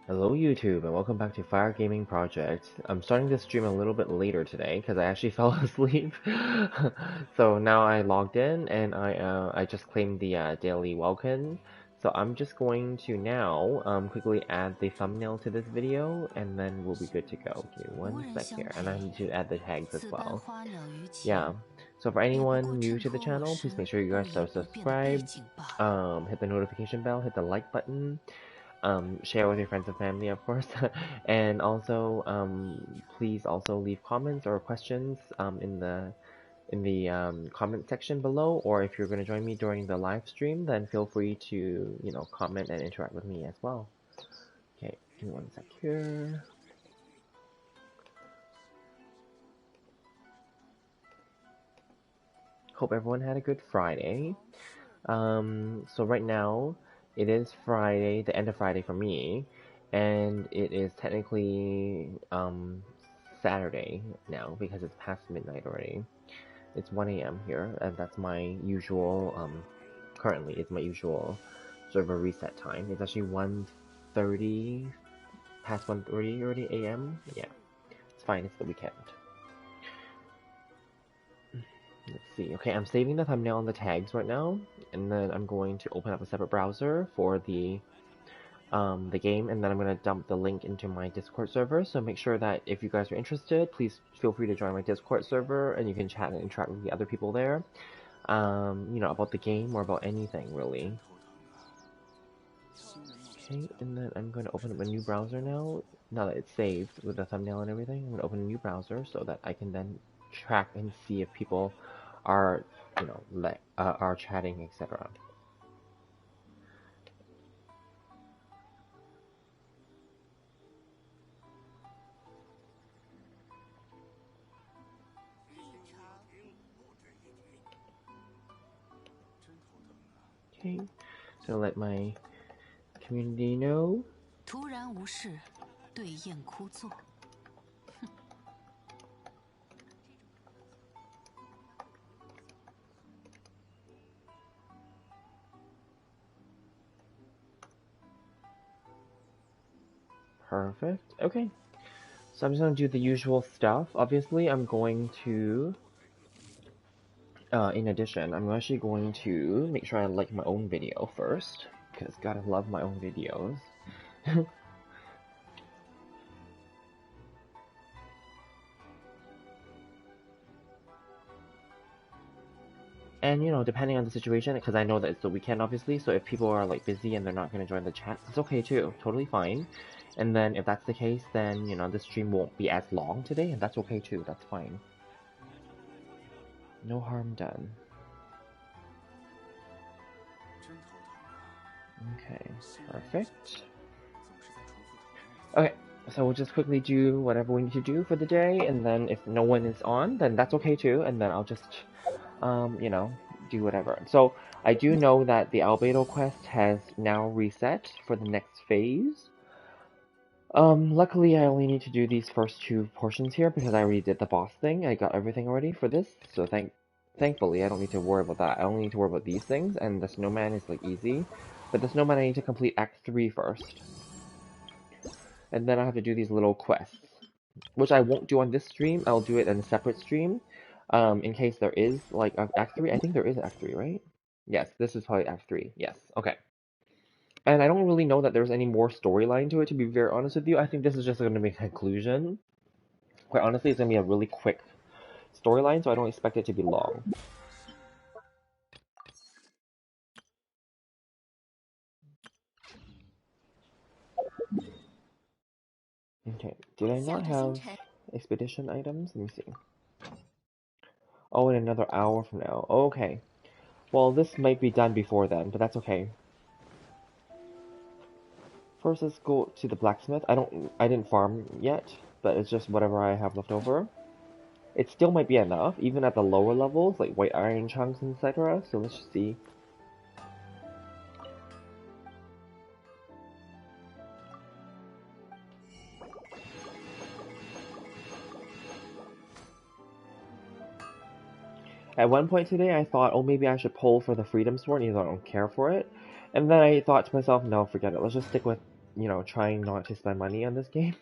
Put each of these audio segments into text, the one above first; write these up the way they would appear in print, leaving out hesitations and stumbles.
Hello YouTube and welcome back to Fire Gaming Project. I'm starting this stream a little bit later today because I actually fell asleep. So now I logged in and I just claimed the daily welcome. So I'm just going to now quickly add the thumbnail to this video and then we'll be good to go. Give me one sec here, and I need to add the tags as well. Yeah. So for anyone new to the channel, please make sure you guys are subscribed, hit the notification bell, hit the like button. Share with your friends and family, of course, and also please also leave comments or questions in the comment section below, or if you're going to join me during the live stream, then feel free to comment and interact with me as well. Okay, give me one sec here. Hope everyone had a good Friday. So right now it is Friday, the end of Friday for me, and it is technically Saturday now because it's past midnight already. It's 1 a.m. here, and that's my usual currently it's my usual server reset time. It's actually 1:30 past 1:30 already a.m. Yeah, it's fine, it's the weekend. Let's see. Okay, I'm saving the thumbnail and the tags right now, and then I'm going to open up a separate browser for the game, and then I'm going to dump the link into my Discord server. So make sure that if you guys are interested, please feel free to join my Discord server, and you can chat and interact with the other people there. About the game or about anything really. Okay, and then I'm going to open up a new browser now. Now that it's saved with the thumbnail and everything, I'm going to open a new browser so that I can then track and see if people are, are chatting, etc. Okay, so let my community know. Perfect. Okay. So I'm just going to do the usual stuff. Obviously, I'm going to, in addition, I'm actually going to make sure I like my own video first, because gotta love my own videos. And, depending on the situation, because I know that it's the weekend, obviously, so if people are, busy and they're not going to join the chat, it's okay, too. Totally fine. And then, if that's the case, then, the stream won't be as long today, and that's okay, too. That's fine. No harm done. Okay, perfect. Okay, so we'll just quickly do whatever we need to do for the day, and then if no one is on, then that's okay, too, and then I'll just do whatever. So I do know that the Albedo quest has now reset for the next phase. Luckily I only need to do these first two portions here because I already did the boss thing. I got everything already for this, so thankfully I don't need to worry about that. I only need to worry about these things, and the snowman is easy. But the snowman I need to complete Act 3 first. And then I have to do these little quests, which I won't do on this stream. I'll do it in a separate stream. In case there is Act 3. I think there is Act 3, right? Yes, this is probably Act 3. Yes, okay. And I don't really know that there's any more storyline to it, to be very honest with you. I think this is just going to be a conclusion. Quite honestly, it's going to be a really quick storyline, so I don't expect it to be long. Okay, did I not have expedition items? Let me see. Oh, in another hour from now. Okay. Well, this might be done before then, but that's okay. First, let's go to the blacksmith. I didn't farm yet, but it's just whatever I have left over. It still might be enough, even at the lower levels, like white iron chunks, etc. So let's just see. At one point today, I thought, oh, maybe I should pull for the Freedom Sword, even though I don't care for it. And then I thought to myself, no, forget it. Let's just stick with you know, trying not to spend money on this game.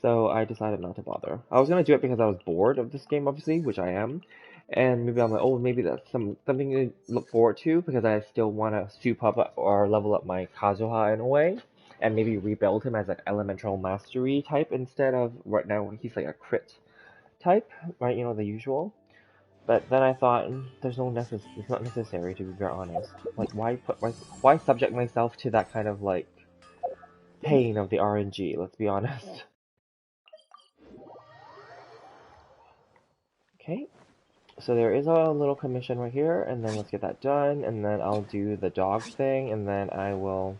So I decided not to bother. I was gonna do it because I was bored of this game, obviously, which I am. And maybe I'm like, oh, maybe that's something to look forward to because I still want to soup up or level up my Kazuha in a way, and maybe rebuild him as an elemental mastery type instead of right now he's like a crit type, right? You know, the usual. But then I thought it's not necessary to be very honest. Like, why subject myself to that kind of like pain of the RNG? Let's be honest. Okay, so there is a little commission right here, and then let's get that done, and then I'll do the dog thing, and then I will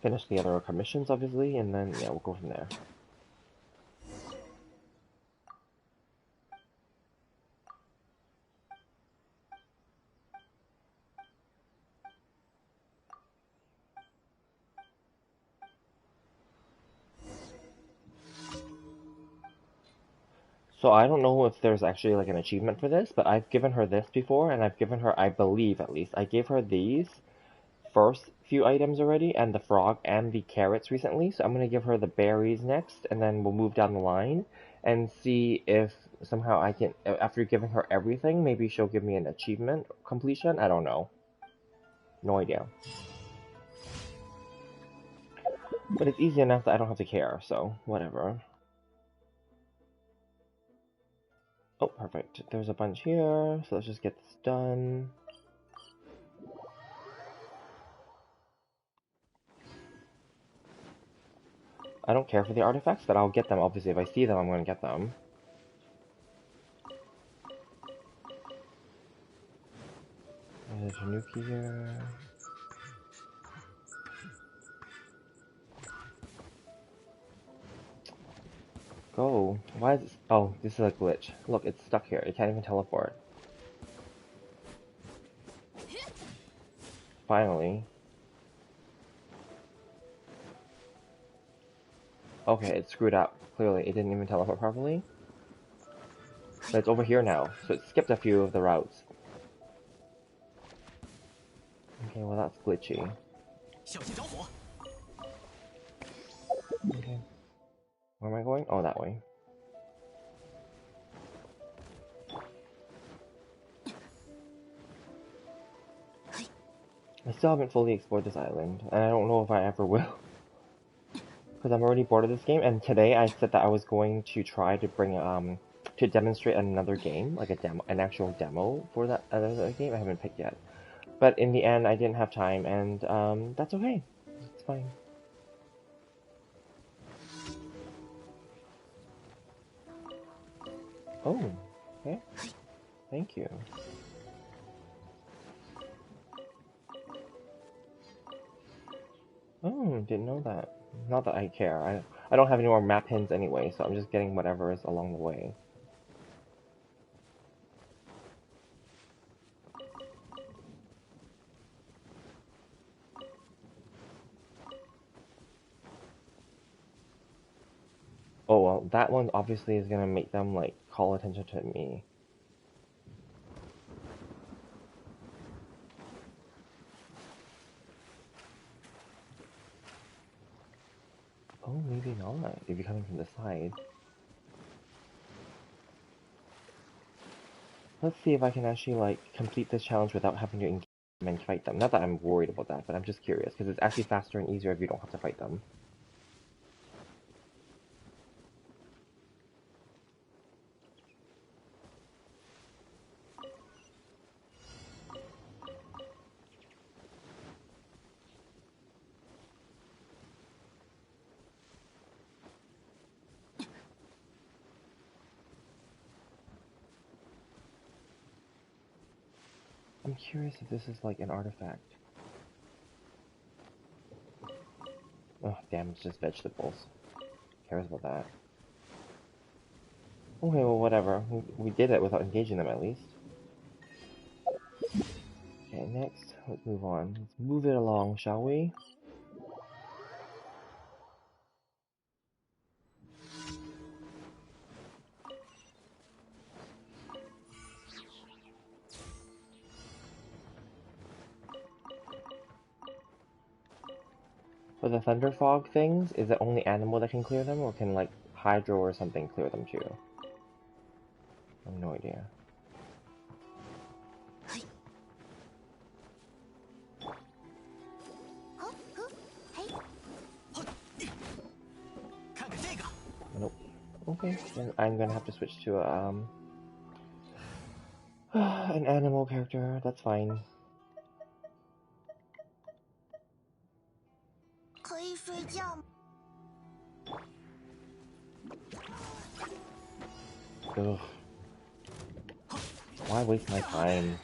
finish the other commissions, obviously, and then yeah, we'll go from there. So I don't know if there's actually like an achievement for this, but I've given her this before, and I've given her, I believe at least, I gave her these first few items already, and the frog and the carrots recently, so I'm gonna give her the berries next, and then we'll move down the line and see if somehow I can, after giving her everything, maybe she'll give me an achievement completion. I don't know. No idea. But it's easy enough that I don't have to care, so whatever. Oh, perfect. There's a bunch here, so let's just get this done. I don't care for the artifacts, but I'll get them. Obviously, if I see them, I'm going to get them. There's a Tanuki here. Go. Why is it... Oh, this is a glitch. Look, it's stuck here. It can't even teleport. Finally. Okay, it's screwed up. Clearly, it didn't even teleport properly. But it's over here now, so it skipped a few of the routes. Okay, well that's glitchy. Okay. Where am I going? Oh, that way. I still haven't fully explored this island, and I don't know if I ever will. Because I'm already bored of this game, and today I said that I was going to try to bring, to demonstrate another game, like a demo, an actual demo for that other game I haven't picked yet. But in the end, I didn't have time, and, that's okay. It's fine. Oh, okay. Thank you. Oh, didn't know that. Not that I care. I don't have any more map pins anyway, so I'm just getting whatever is along the way. Oh, well, that one obviously is gonna make them, like, call attention to me. Oh, maybe not, if you're coming from the side. Let's see if I can actually, like, complete this challenge without having to engage them and fight them. Not that I'm worried about that, but I'm just curious, because it's actually faster and easier if you don't have to fight them. I'm curious if this is, like, an artifact. Oh, damn, it's just vegetables. Who cares about that? Okay, well, whatever. We did it without engaging them, at least. Okay, next, let's move on. Let's move it along, shall we? For the thunder fog things, is it only animal that can clear them, or can like hydro or something clear them too? I have no idea. Nope. Okay, then I'm gonna have to switch to an animal character. That's fine. Ugh. Why waste my time?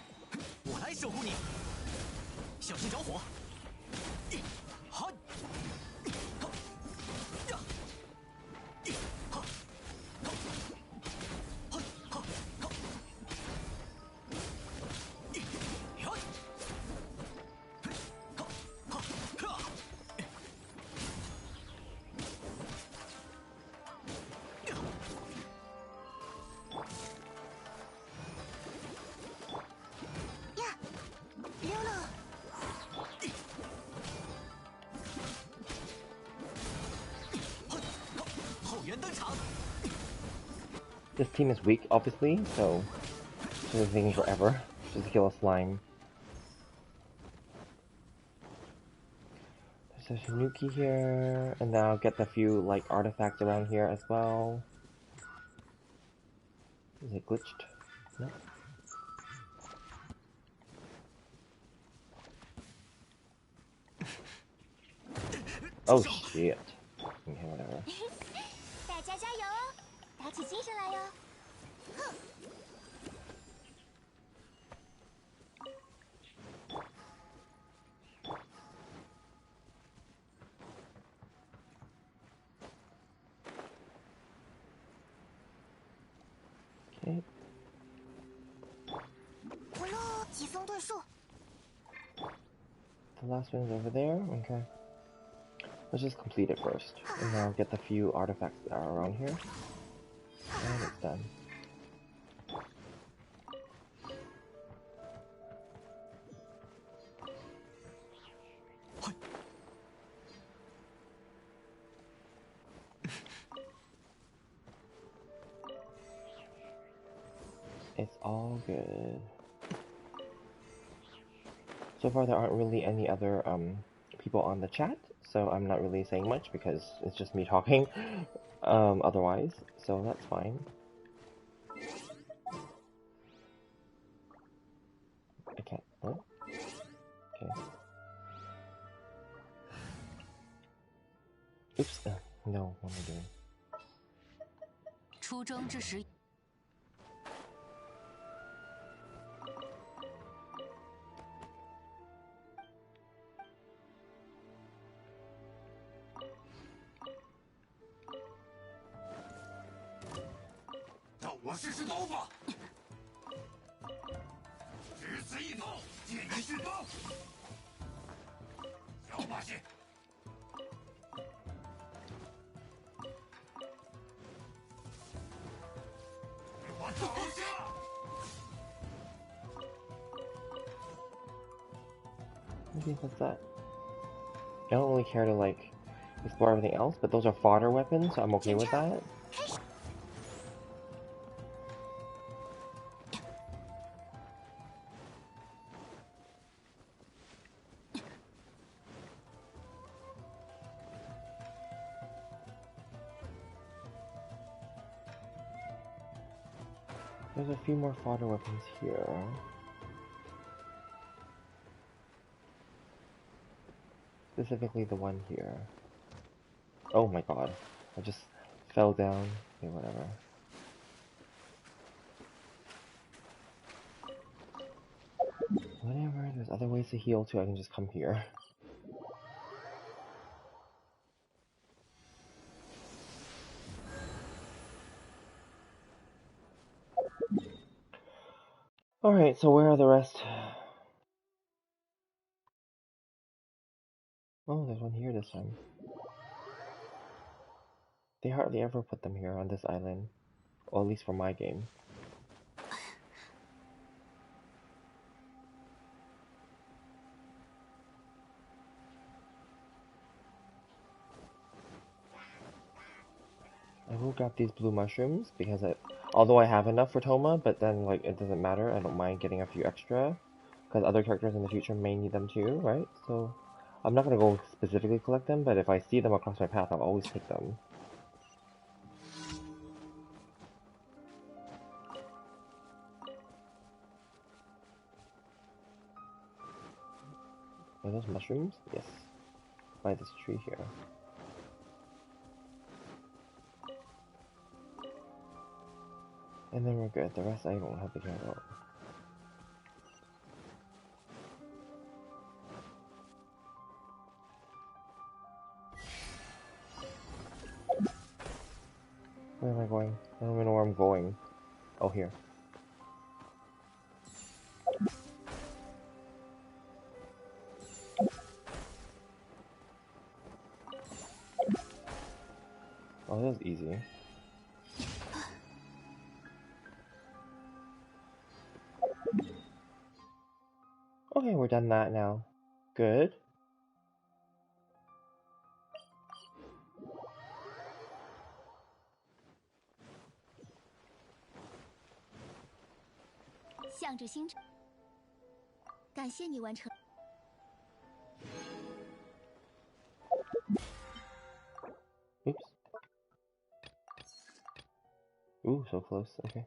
This team is weak, obviously, so it's taking forever just to kill a slime. There's a Tanuki here, and then I'll get the few like artifacts around here as well. Is it glitched? No. Oh shit. Okay, whatever. Okay. The last one's over there. Okay. Let's just complete it first, and then I'll get the few artifacts that are around here, and it's done. It's all good. So far, there aren't really any other people on the chat, so I'm not really saying much because it's just me talking. Otherwise, so that's fine. I can't. Oh. Okay. Oops. No. What am I doing? 出征之时。 我试试刀法，只此一刀，借你训刀。小把戏，给我倒下！ Okay, what's that? I don't really care to like explore everything else, but those are fodder weapons, so I'm okay with that. There's a few more fodder weapons here. Specifically the one here. Oh my god. I just fell down. Okay, whatever. Whatever, there's other ways to heal too, I can just come here. Alright, so where are the rest? Oh, there's one here this time. They hardly ever put them here on this island. Or at least for my game. will grab these blue mushrooms because although I have enough for Toma, but then like it doesn't matter. I don't mind getting a few extra because other characters in the future may need them too, right? So I'm not gonna go specifically collect them, but if I see them across my path, I'll always take them. Are those mushrooms? Yes. By this tree here. And then we're good. The rest I don't have to care about. Where am I going? I don't even know where I'm going. Oh, here. Oh, that was easy. Okay, we're done that now. Good. Oops. Ooh, so close. Okay.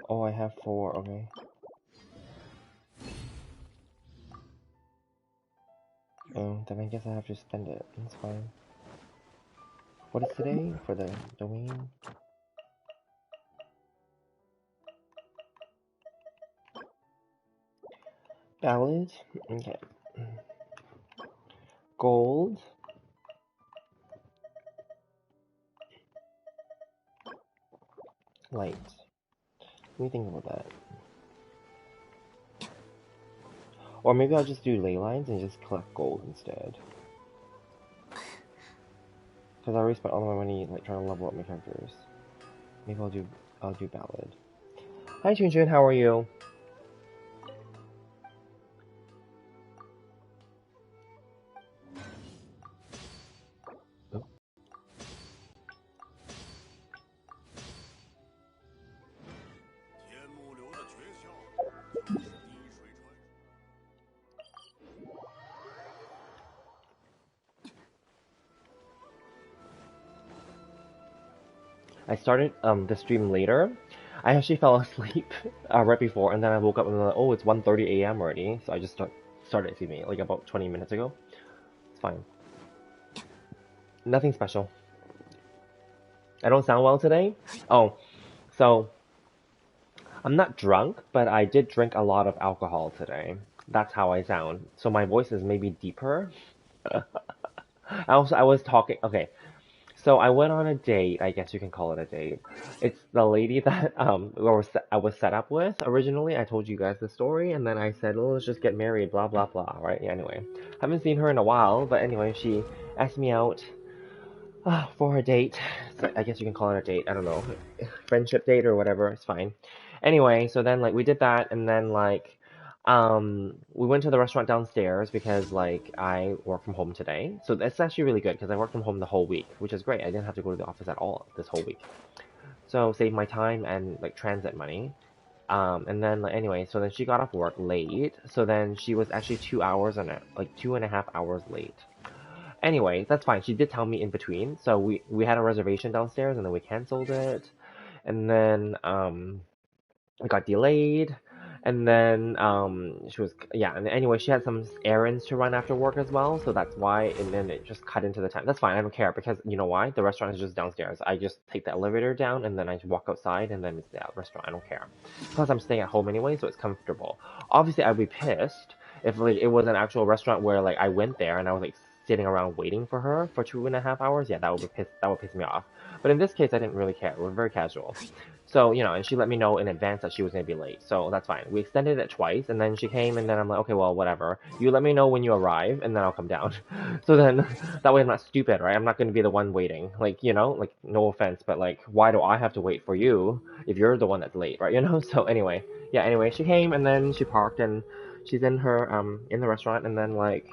Oh, I have 4. Okay. Oh, then I guess I have to spend it. That's fine. What is today for the domain? Ballad? Okay. Gold. Light. Let me think about that. Or maybe I'll just do ley lines and just collect gold instead. Because I already spent all my money like trying to level up my characters. Maybe I'll do ballad. Hi Chun, how are you? Oh. I started the stream later. I actually fell asleep right before, and then I woke up and I'm like, oh, it's 1:30 a.m. already. So I just started, excuse me, like about 20 minutes ago. It's fine. Nothing special. I don't sound well today. Oh, so I'm not drunk, but I did drink a lot of alcohol today. That's how I sound. So my voice is maybe deeper. I was talking. Okay, so I went on a date. I guess you can call it a date. It's the lady that I was set up with originally. I told you guys the story, and then I said, "Oh, let's just get married." Blah blah blah. Right? Yeah, anyway, haven't seen her in a while, but anyway, she asked me out for a date. So I guess you can call it a date. I don't know, friendship date or whatever. It's fine. Anyway, so then like we did that, and then like we went to the restaurant downstairs because like I work from home today. So that's actually really good because I worked from home the whole week, which is great. I didn't have to go to the office at all this whole week. So save my time and like transit money. And then like anyway, so then she got off work late. So then she was actually 2 hours and like 2.5 hours late. Anyway, that's fine. She did tell me in between. So we had a reservation downstairs and then we canceled it. And then it got delayed. And then she was yeah, and anyway, she had some errands to run after work as well, so that's why, and then it just cut into the time. That's fine, I don't care because you know why? The restaurant is just downstairs. I just take the elevator down and then I walk outside and then it's the restaurant. I don't care. Plus I'm staying at home anyway, so it's comfortable. Obviously I'd be pissed if like it was an actual restaurant where like I went there and I was like sitting around waiting for her for 2.5 hours, yeah, that would piss me off. But in this case, I didn't really care. We were very casual. So, and she let me know in advance that she was going to be late. So that's fine. We extended it twice, and then she came, and then I'm like, okay, well, whatever. You let me know when you arrive, and then I'll come down. So then, that way I'm not stupid, right? I'm not going to be the one waiting. Like, like, no offense, but like, why do I have to wait for you if you're the one that's late, right? So anyway, yeah, anyway, she came, and then she parked, and she's in her, in the restaurant, and then like,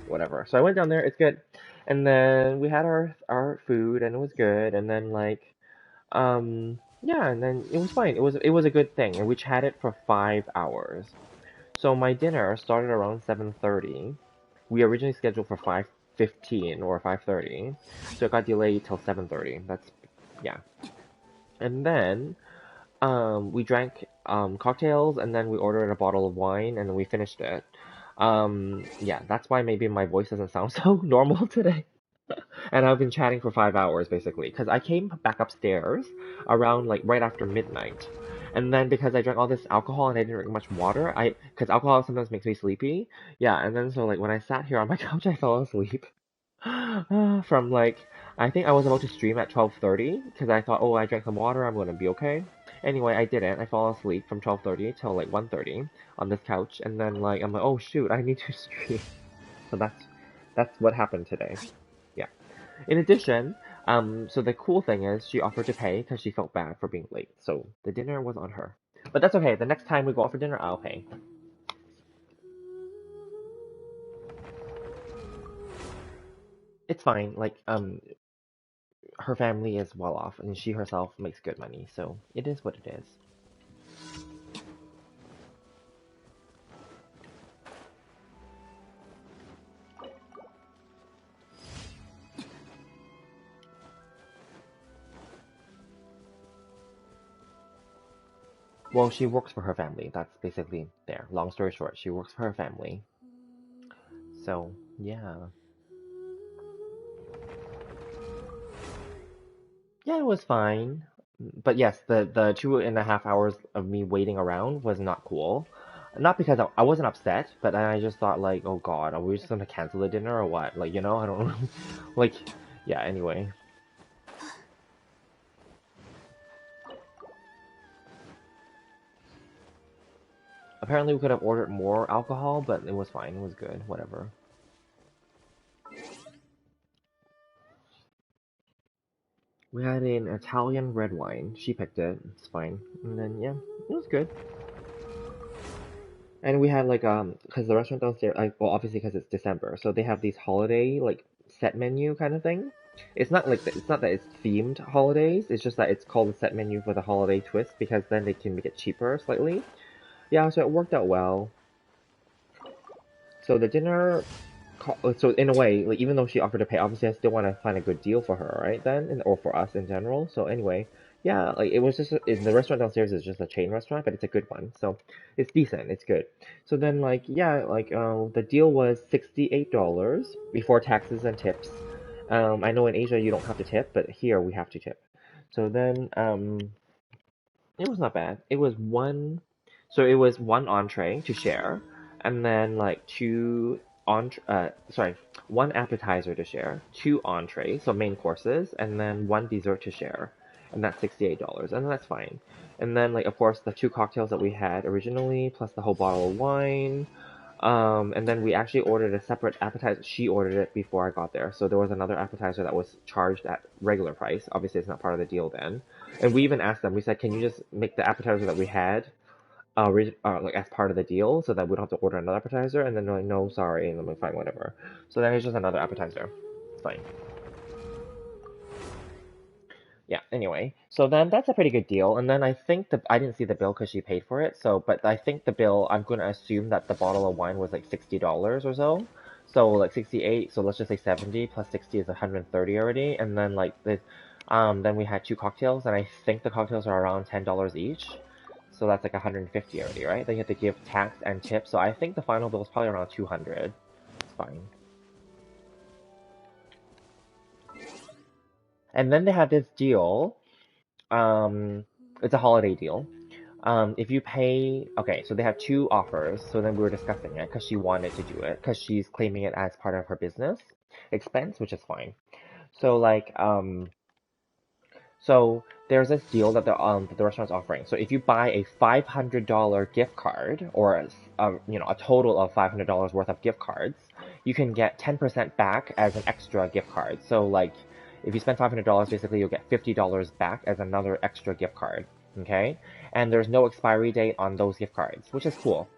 whatever. So I went down there, it's good. And then we had our food, and it was good, and then like, yeah, and then it was fine. It was a good thing, and we chatted for 5 hours. So my dinner started around 7:30. We originally scheduled for 5:15 or 5:30, so it got delayed till 7:30. Yeah. And then we drank cocktails, and then we ordered a bottle of wine, and then we finished it. Yeah, that's why maybe my voice doesn't sound so normal today. And I've been chatting for 5 hours basically, because I came back upstairs around like right after midnight. And then because I drank all this alcohol and I didn't drink much water, because alcohol sometimes makes me sleepy. Yeah, and then so like when I sat here on my couch, I fell asleep. From like, I think I was about to stream at 12:30 because I thought, oh, I drank some water, I'm gonna be okay. Anyway, I didn't. I fell asleep from 12:30 till like 1:30 on this couch, and then like I'm like, oh shoot, I need to stream. So that's what happened today. Yeah. In addition, so the cool thing is she offered to pay because she felt bad for being late. So the dinner was on her. But that's okay. The next time we go out for dinner, I'll pay. It's fine. Like, her family is well off, and she herself makes good money, so it is what it is. Well, she works for her family. That's basically there. Long story short, she works for her family. So, yeah. Yeah, it was fine. But yes, the 2.5 hours of me waiting around was not cool. Not because I wasn't upset, but I just thought like, oh God, are we just gonna cancel the dinner or what? Like, I don't know. Like, yeah, anyway. Apparently we could have ordered more alcohol, but it was fine. It was good. Whatever. We had an Italian red wine. She picked it. It's fine. And then yeah, it was good. And we had like because the restaurant downstairs, well, obviously because it's December, so they have these holiday like set menu kind of thing. It's not that it's themed holidays. It's just that it's called a set menu for the holiday twist because then they can make it cheaper slightly. Yeah, so it worked out well. So the dinner, so in a way, like even though she offered to pay, obviously I still want to find a good deal for her, right? Then, or for us in general. So anyway, yeah, like it was just the restaurant downstairs is just a chain restaurant, but it's a good one, so it's decent, it's good. So then, like yeah, like the deal was $68 before taxes and tips. I know in Asia you don't have to tip, but here we have to tip. So then, it was not bad. It was one entree to share, and then like one appetizer to share, two entrees, so main courses, and then one dessert to share, and that's $68, and that's fine. And then like of course the two cocktails that we had originally, plus the whole bottle of wine. And then we actually ordered a separate appetizer. She ordered it before I got there, so there was another appetizer that was charged at regular price. Obviously, it's not part of the deal then. And we even asked them. We said, "Can you just make the appetizer that we had, like as part of the deal, so that we don't have to order another appetizer?" And then they're like, "No, sorry." And I'm like, "Fine, whatever." So then it's just another appetizer. It's fine. Yeah, anyway, so then that's a pretty good deal. And then I think I didn't see the bill because she paid for it. So, but I think the bill, I'm going to assume that the bottle of wine was like $60 or so. So like 68, so let's just say 70 plus 60 is 130 already. And then like then we had two cocktails, and I think the cocktails are around $10 each. So that's like 150 already, right? Then you have to give tax and tips. So I think the final bill is probably around 200. It's fine. And then they had this deal. It's a holiday deal. If you pay, okay, so they have two offers. So then we were discussing it because she wanted to do it because she's claiming it as part of her business. expense, which is fine. So like so there's this deal that the restaurant's offering. So if you buy a $500 gift card, or a total of $500 worth of gift cards, you can get 10% back as an extra gift card. So like if you spend $500, basically you'll get $50 back as another extra gift card. Okay, and there's no expiry date on those gift cards, which is cool.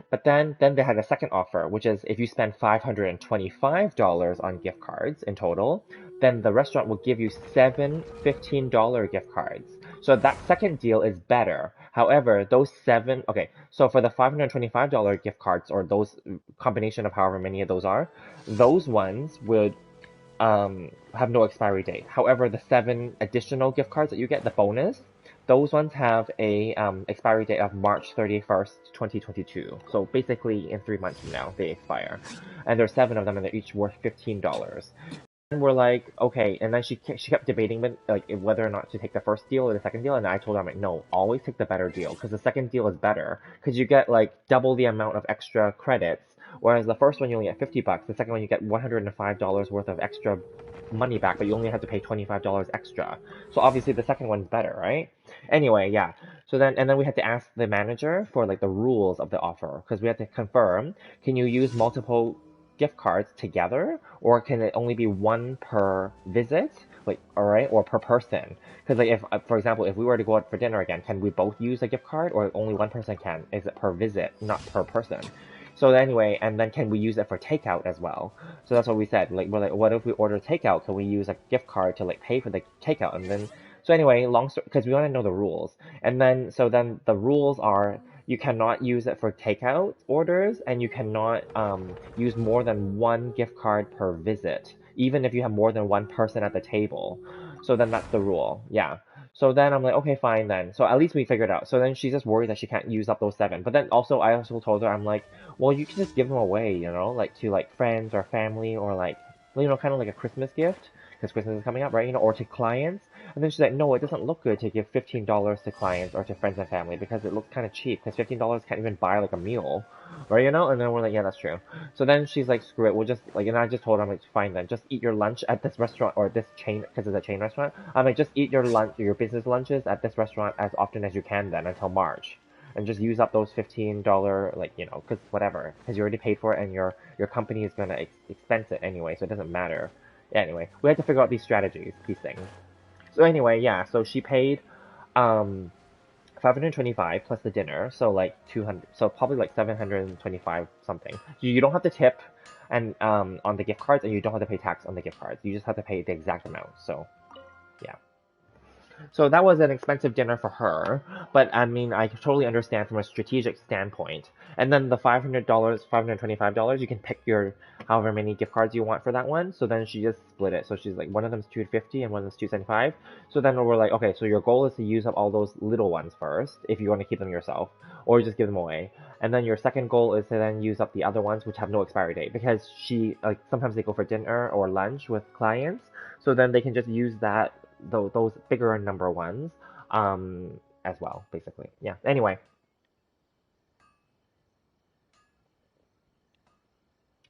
But then they had a second offer, which is if you spend $525 on gift cards in total, then the restaurant will give you seven $15 gift cards. So that second deal is better. However, those seven, okay, so for the $525 gift cards, or those combination of however many of those are, those ones would have no expiry date. However, the seven additional gift cards that you get, the bonus, those ones have a expiry date of March 31st, 2022. So basically, in 3 months from now, they expire. And there's seven of them, and they're each worth $15. And we're like, okay. And then she kept debating with, like, whether or not to take the first deal or the second deal. And I told her, I'm like, no, always take the better deal, because the second deal is better, because you get like double the amount of extra credits. Whereas the first one you only get $50, the second one you get $105 worth of extra money back, but you only have to pay $25 extra. So obviously the second one's better, right? Anyway, yeah. So then we had to ask the manager for like the rules of the offer, because we had to confirm, can you use multiple gift cards together, or can it only be one per visit? Like, alright, or per person? Because like if, for example, if we were to go out for dinner again, can we both use a gift card, or only one person can? Is it per visit, not per person? So anyway, and then can we use it for takeout as well? So that's what we said. Like, we're like, what if we order takeout? Can we use a gift card to like pay for the takeout? And then, so anyway, long story, because we want to know the rules. And then, so then the rules are, you cannot use it for takeout orders, and you cannot use more than one gift card per visit, even if you have more than one person at the table. So then that's the rule. Yeah. So then I'm like, okay, fine then. So at least we figured out. So then she's just worried that she can't use up those seven. But then also, I also told her, I'm like, well, you can just give them away, like to like friends or family, or like, kind of like a Christmas gift, because Christmas is coming up, right? Or to clients. And then she's like, no, it doesn't look good to give $15 to clients or to friends and family, because it looks kind of cheap, because $15 can't even buy like a meal, right? And then we're like, yeah, that's true. So then she's like, screw it, we'll just like, and I just told her, I'm like, fine then, just eat your lunch at this restaurant, or this chain, because it's a chain restaurant. I'm like, just eat your lunch, your business lunches at this restaurant as often as you can then until March. And just use up those $15, like, because whatever, because you already paid for it, and your company is gonna expense it anyway, so it doesn't matter. Yeah, anyway, we had to figure out these strategies, these things. So anyway, yeah, so she paid 525 plus the dinner, so like 200, so probably like 725 something. You don't have to tip and on the gift cards, and you don't have to pay tax on the gift cards. You just have to pay the exact amount. So yeah. So that was an expensive dinner for her, but I mean, I totally understand from a strategic standpoint. And then the $500, $525, you can pick your however many gift cards you want for that one. So then she just split it. So she's like, one of them's 250 and one of them's 275. So then we're like, okay, so your goal is to use up all those little ones first, if you want to keep them yourself, or just give them away. And then your second goal is to then use up the other ones which have no expiry date, because she, like, sometimes they go for dinner or lunch with clients, so then they can just use that, those bigger number ones, as well, basically. Yeah. Anyway,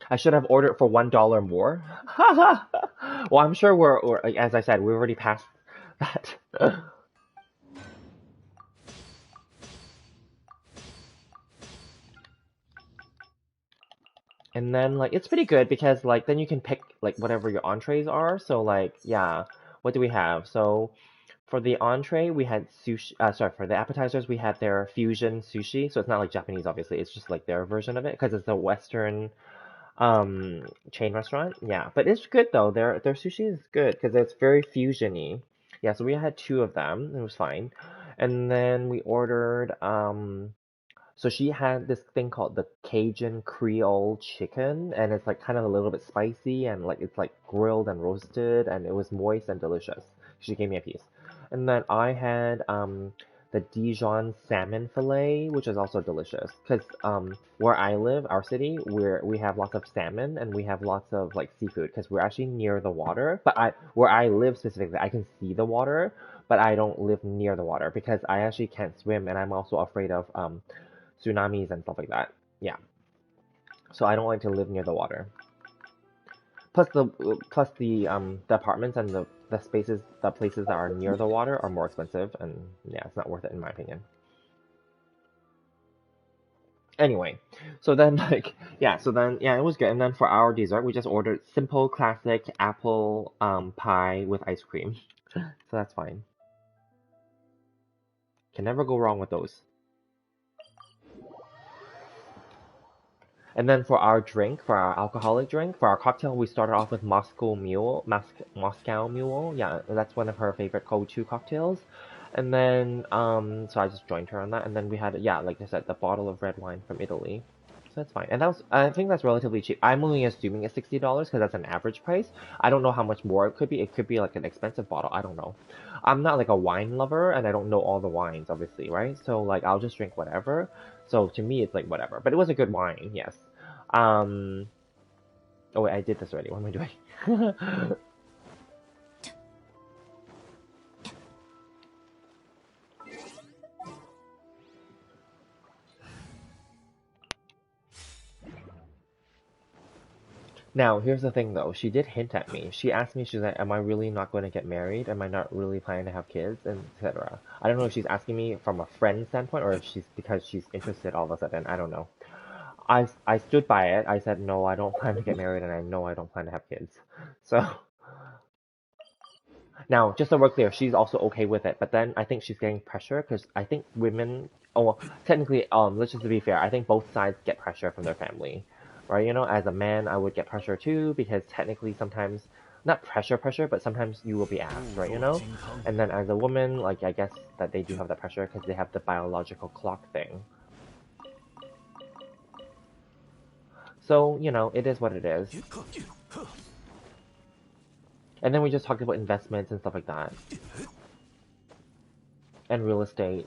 I should have ordered for $1 more. Well, I'm sure we're, as I said, we're already past that. And then like it's pretty good, because like then you can pick like whatever your entrees are. So like, yeah, what do we have? So for the entree, we had sushi. Sorry, for the appetizers, we had their fusion sushi. So it's not like Japanese, obviously. It's just like their version of it, because it's a Western chain restaurant. Yeah, but it's good though. Their sushi is good because it's very fusiony. Yeah, so we had two of them. It was fine. And then we ordered so she had this thing called the Cajun Creole chicken, and it's like kind of a little bit spicy, and like it's like grilled and roasted, and it was moist and delicious. She gave me a piece. And then I had the Dijon salmon fillet, which is also delicious. Because where I live, our city, we have lots of salmon, and we have lots of like seafood, because we're actually near the water. But where I live specifically, I can see the water, but I don't live near the water, because I actually can't swim, and I'm also afraid of tsunamis and stuff like that. Yeah. So I don't like to live near the water. Plus the apartments and the spaces, the places that are near the water are more expensive, and yeah, it's not worth it in my opinion. Anyway, so then like yeah, so then yeah, it was good. And then for our dessert, we just ordered simple classic apple pie with ice cream. So that's fine. Can never go wrong with those. And then for our drink, for our alcoholic drink, for our cocktail, we started off with Moscow Mule. Yeah, that's one of her favorite go-to cocktails. And then, so I just joined her on that. And then we had, yeah, like I said, the bottle of red wine from Italy. So that's fine. And that was, I think that's relatively cheap. I'm only assuming it's $60 because that's an average price. I don't know how much more it could be. It could be like an expensive bottle. I don't know. I'm not like a wine lover and I don't know all the wines, obviously, right? So like I'll just drink whatever. So to me, it's like whatever. But it was a good wine, yes. Um, oh wait, I did this already. What am I doing? Now, here's the thing though. She did hint at me. She asked me, she's like, am I really not going to get married? Am I not really planning to have kids? And etc. I don't know if she's asking me from a friend standpoint or if she's because she's interested all of a sudden. I don't know. I stood by it. I said, no, I don't plan to get married and I know I don't plan to have kids. So, now, just so we're clear, she's also okay with it. But then I think she's getting pressure because I think women, oh, well, technically, let's just to be fair, I think both sides get pressure from their family, right? You know, as a man, I would get pressure too because technically sometimes, not pressure, but sometimes you will be asked, right? You know, and then as a woman, like I guess that they do have that pressure because they have the biological clock thing. So you know, it is what it is. And then we just talked about investments and stuff like that, and real estate.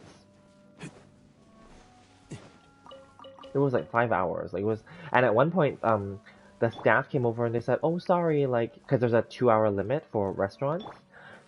It was like 5 hours. Like it was, and at one point, the staff came over and they said, "Oh, sorry," like because there's a 2 hour limit for restaurants.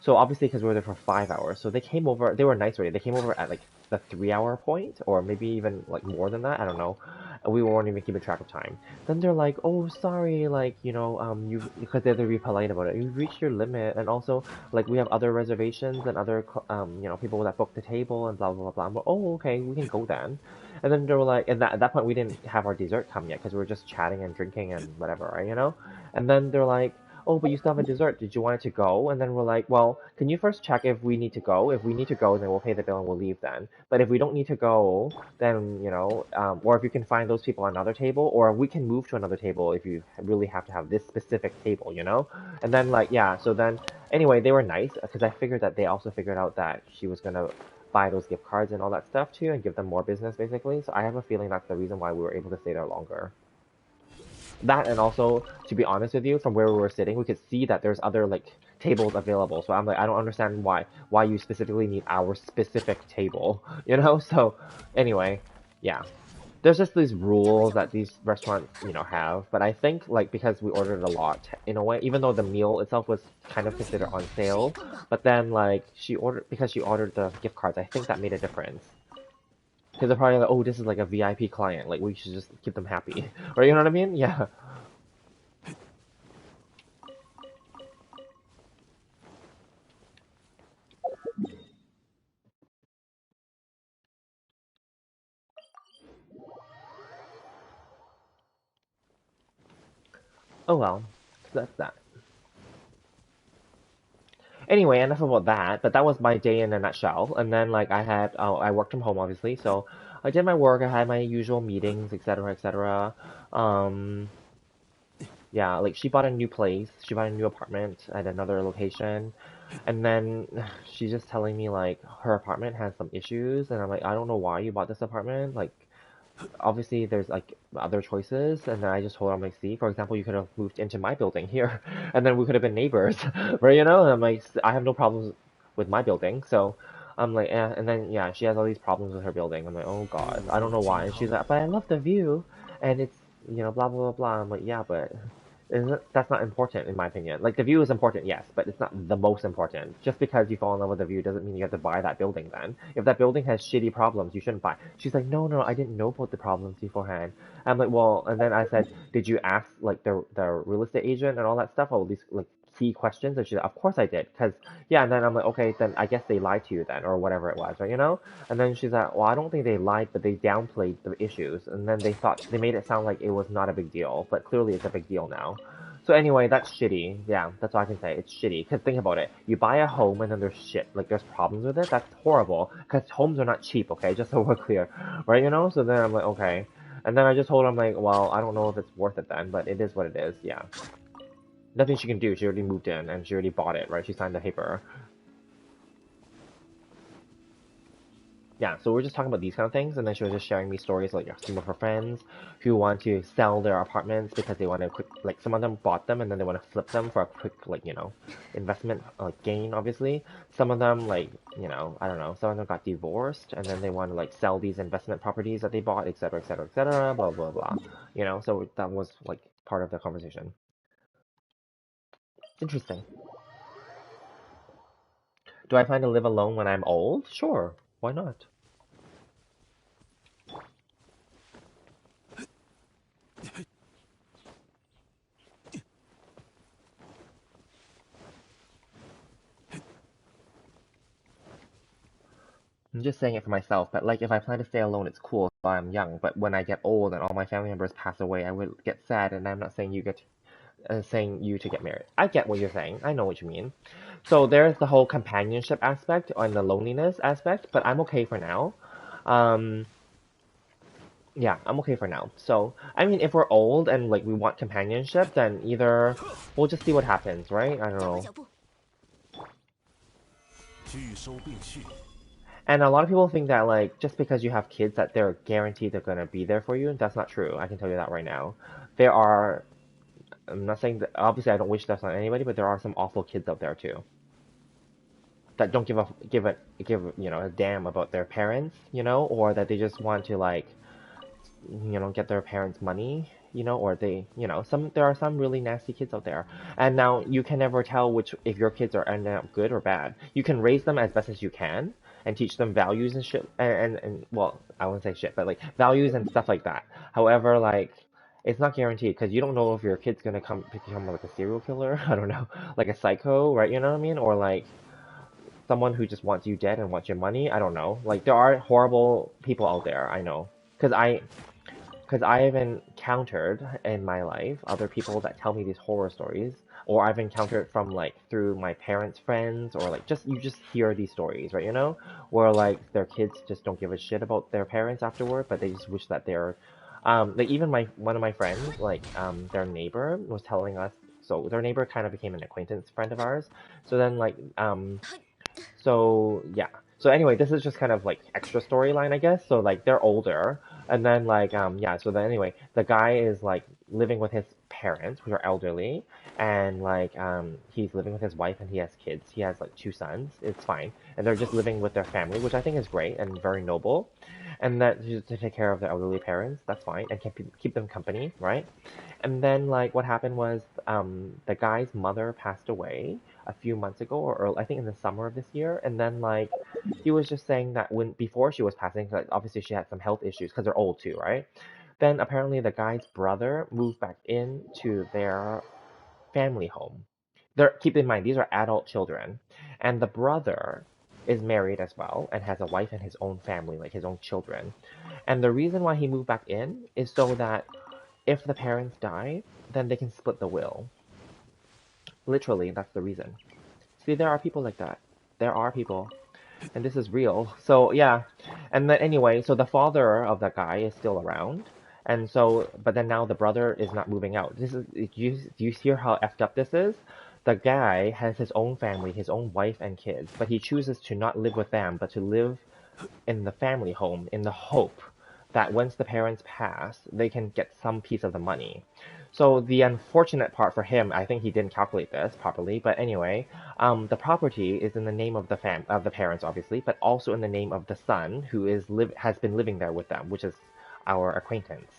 So obviously, because we were there for 5 hours, so they came over. They were nice already. They came over at like the 3 hour point, or maybe even like more than that. I don't know. And we weren't even keeping track of time. Then they're like, "Oh, sorry, like you know, you because they had to be polite about it. You've reached your limit, and also like we have other reservations and other you know people that booked the table and blah blah blah blah." I'm like, "Oh, okay, we can go then." And then they were like, and at that point we didn't have our dessert come yet because we were just chatting and drinking and whatever, right? You know. And then they're like, oh, but you still have a dessert. Did you want it to go? And then we're like, well, can you first check if we need to go? If we need to go, then we'll pay the bill and we'll leave then. But if we don't need to go, then, you know, or if you can find those people on another table, or we can move to another table if you really have to have this specific table, you know? And then, like, yeah, so then, anyway, they were nice because I figured that they also figured out that she was going to buy those gift cards and all that stuff too and give them more business basically. So I have a feeling that's the reason why we were able to stay there longer. That and also, to be honest with you, from where we were sitting, we could see that there's other like tables available. So I'm like, I don't understand why you specifically need our specific table, you know? So anyway, yeah. There's just these rules that these restaurants, you know, have. But I think like because we ordered a lot in a way, even though the meal itself was kind of considered on sale, but then like she ordered the gift cards, I think that made a difference. Because they're probably like, oh, this is like a VIP client. Like, we should just keep them happy. Right? You know what I mean? Yeah. Oh well. So that's that. Anyway, enough about that. But that was my day in a nutshell. And then, like, I worked from home, obviously. So I did my work. I had my usual meetings, etc., etc. Um, yeah, like, she bought a new place. She bought a new apartment at another location. And then she's just telling me, like, her apartment has some issues. And I'm like, I don't know why you bought this apartment. Like, obviously there's like other choices and then I just told him like see for example you could have moved into my building here and then we could have been neighbors right you know and I'm like I have no problems with my building so I'm like and then yeah she has all these problems with her building I'm like oh god I don't know why and she's like but I love the view and it's you know blah blah blah blah I'm like yeah but That's not important in my opinion. Like the view is important, yes, but it's not the most important. Just because you fall in love with the view doesn't mean you have to buy that building then. If that building has shitty problems, you shouldn't buy. She's like, no, I didn't know about the problems beforehand. I'm like, well, and then I said, did you ask like the real estate agent and all that stuff, all these like key questions? And she's like, of course I did, because yeah. And then I'm like, okay, then I guess they lied to you then, or whatever it was, right? You know? And then she's like, well, I don't think they lied, but they downplayed the issues, and then they made it sound like it was not a big deal, but clearly it's a big deal now. So anyway, that's shitty. Yeah, that's all I can say. It's shitty. Because think about it. You buy a home and then there's shit. Like, there's problems with it. That's horrible. Because homes are not cheap, okay? Just so we're clear. Right, you know? So then I'm like, okay. And then I just told her, I'm like, well, I don't know if it's worth it then, but it is what it is. Yeah. Nothing she can do. She already moved in and she already bought it, right? She signed the paper. Yeah, so we're just talking about these kind of things, and then she was just sharing me stories like some of her friends who want to sell their apartments because they want to quick, like some of them bought them and then they want to flip them for a quick, like, you know, investment like gain, obviously. Some of them, like, you know, I don't know, some of them got divorced and then they want to like sell these investment properties that they bought, etc., etc., etc., blah, blah, blah. You know, so that was like part of the conversation. It's interesting. Do I plan to live alone when I'm old? Sure, why not? I'm just saying it for myself, but like if I plan to stay alone, it's cool while I'm young. But when I get old and all my family members pass away, I would get sad. And I'm not saying saying you to get married. I get what you're saying. I know what you mean. So there's the whole companionship aspect and the loneliness aspect, but I'm okay for now. Um, yeah, I'm okay for now. So I mean, if we're old and like we want companionship, then either we'll just see what happens, right? I don't know. And a lot of people think that like just because you have kids that they're guaranteed they're gonna be there for you. That's not true. I can tell you that right now. There are. I'm not saying that. Obviously, I don't wish that on anybody, but there are some awful kids out there too that don't give you know a damn about their parents, you know, or that they just want to like you know get their parents' money, you know, or they you know some there are some really nasty kids out there, and now you can never tell which if your kids are ending up good or bad. You can raise them as best as you can and teach them values and shit and well I wouldn't say shit but like values and stuff like that. However, like it's not guaranteed because you don't know if your kid's gonna become like a serial killer. I don't know, like a psycho, right? You know what I mean? Or like someone who just wants you dead and wants your money. I don't know. Like there are horrible people out there. I know because I have encountered in my life other people that tell me these horror stories, or I've encountered from like through my parents' friends, or like just you just hear these stories, right? You know, where like their kids just don't give a shit about their parents afterward, but they just wish that they're, like even my one of my friends, like their neighbor was telling us. So their neighbor kind of became an acquaintance friend of ours. So then like so yeah. So anyway, this is just kind of like extra storyline, I guess. So like they're older, and then like yeah. So then anyway, the guy is like living with his parents, who are elderly, and like he's living with his wife and he has kids. He has like two sons. It's fine, and they're just living with their family, which I think is great and very noble. And that just to take care of their elderly parents, that's fine, and keep them company, right? And then like what happened was the guy's mother passed away a few months ago, or I think in the summer of this year. And then like he was just saying that when before she was passing, like obviously she had some health issues because they're old too, right? Then apparently the guy's brother moved back into their family home. They're keep in mind these are adult children, and the brother is married as well and has a wife and his own family, like his own children. And the reason why he moved back in is so that if the parents die, then they can split the will. Literally, that's the reason. See, there are people like that. There are people, and this is real. So yeah, and then anyway, so the father of that guy is still around, and so but then now the brother is not moving out. This is do you hear how effed up this is? The guy has his own family, his own wife and kids, but he chooses to not live with them, but to live in the family home in the hope that once the parents pass, they can get some piece of the money. So the unfortunate part for him, I think he didn't calculate this properly, but anyway, the property is in the name of the parents, obviously, but also in the name of the son who has been living there with them, which is our acquaintance.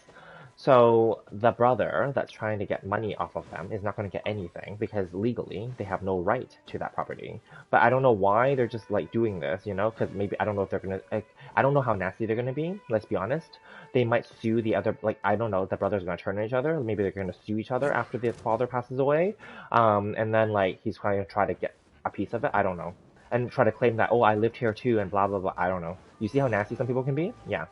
So the brother that's trying to get money off of them is not going to get anything because legally they have no right to that property. But I don't know why they're just like doing this, you know? Because maybe I don't know if they're gonna. Like, I don't know how nasty they're gonna be. Let's be honest. They might sue the other. Like I don't know. The brothers are gonna turn on each other. Maybe they're gonna sue each other after the father passes away. And then like he's going to try to get a piece of it. I don't know. And try to claim that, oh, I lived here too, and blah blah blah. I don't know. You see how nasty some people can be? Yeah.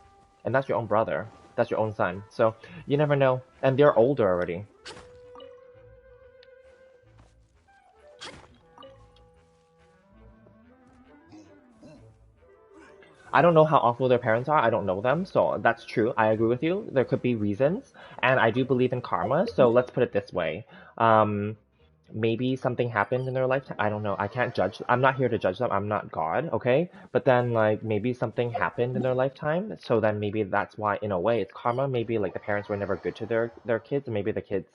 And that's your own brother. That's your own son. So you never know. And they're older already. I don't know how awful their parents are. I don't know them. So that's true. I agree with you. There could be reasons. And I do believe in karma. So let's put it this way. Um, maybe something happened in their lifetime. I don't know. I can't judge. I'm not here to judge them. I'm not God, okay? But then, like, maybe something happened in their lifetime. So then maybe that's why, in a way, it's karma. Maybe, like, the parents were never good to their kids. And maybe the kids,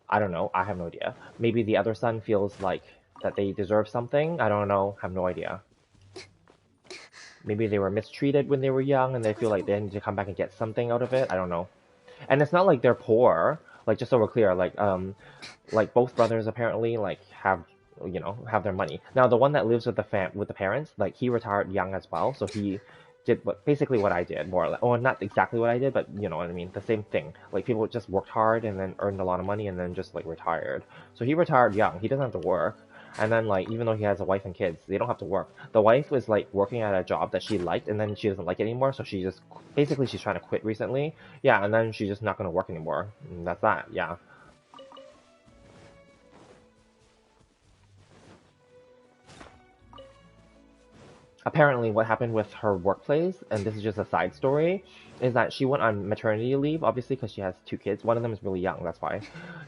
I don't know. I have no idea. Maybe the other son feels like that they deserve something. I don't know. Have no idea. Maybe they were mistreated when they were young and they feel like they need to come back and get something out of it. I don't know. And it's not like they're poor. Like just so we're clear, like both brothers apparently like have have their money. Now the one that lives with the parents, like he retired young as well, so he did basically what I did, more or less. Oh, not exactly what I did, but you know what I mean. The same thing. Like people just worked hard and then earned a lot of money and then just like retired. So he retired young. He doesn't have to work. And then like even though he has a wife and kids, they don't have to work. The wife was like working at a job that she liked and then she doesn't like it anymore, so she just basically she's trying to quit recently. Yeah, and then she's just not gonna work anymore. And that's that. Yeah. Apparently what happened with her workplace, and this is just a side story, is that she went on maternity leave, obviously because she has two kids. One of them is really young, that's why.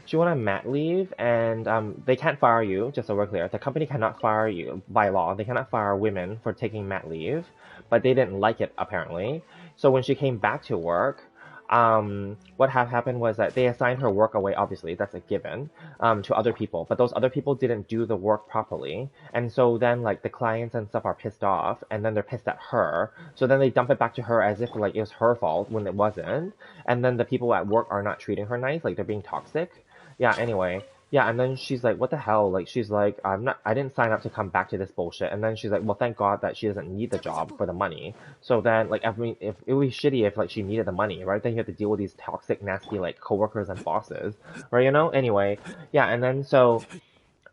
She went on mat leave, and they can't fire you, just so we're clear. The company cannot fire you by law. They cannot fire women for taking mat leave, but they didn't like it, apparently. So when she came back to work, what had happened was that they assigned her work away, obviously, that's a given, to other people, but those other people didn't do the work properly. And so then, like, the clients and stuff are pissed off, and then they're pissed at her. So then they dump it back to her as if, like, it was her fault when it wasn't. And then the people at work are not treating her nice, like, they're being toxic. Yeah, anyway. Yeah, and then she's like, what the hell? Like, she's like, I didn't sign up to come back to this bullshit. And then she's like, well, thank God that she doesn't need the job for the money. So then, like, if it would be shitty if, like, she needed the money, right? Then you have to deal with these toxic, nasty, like, coworkers and bosses, right? You know? Anyway, yeah, and then so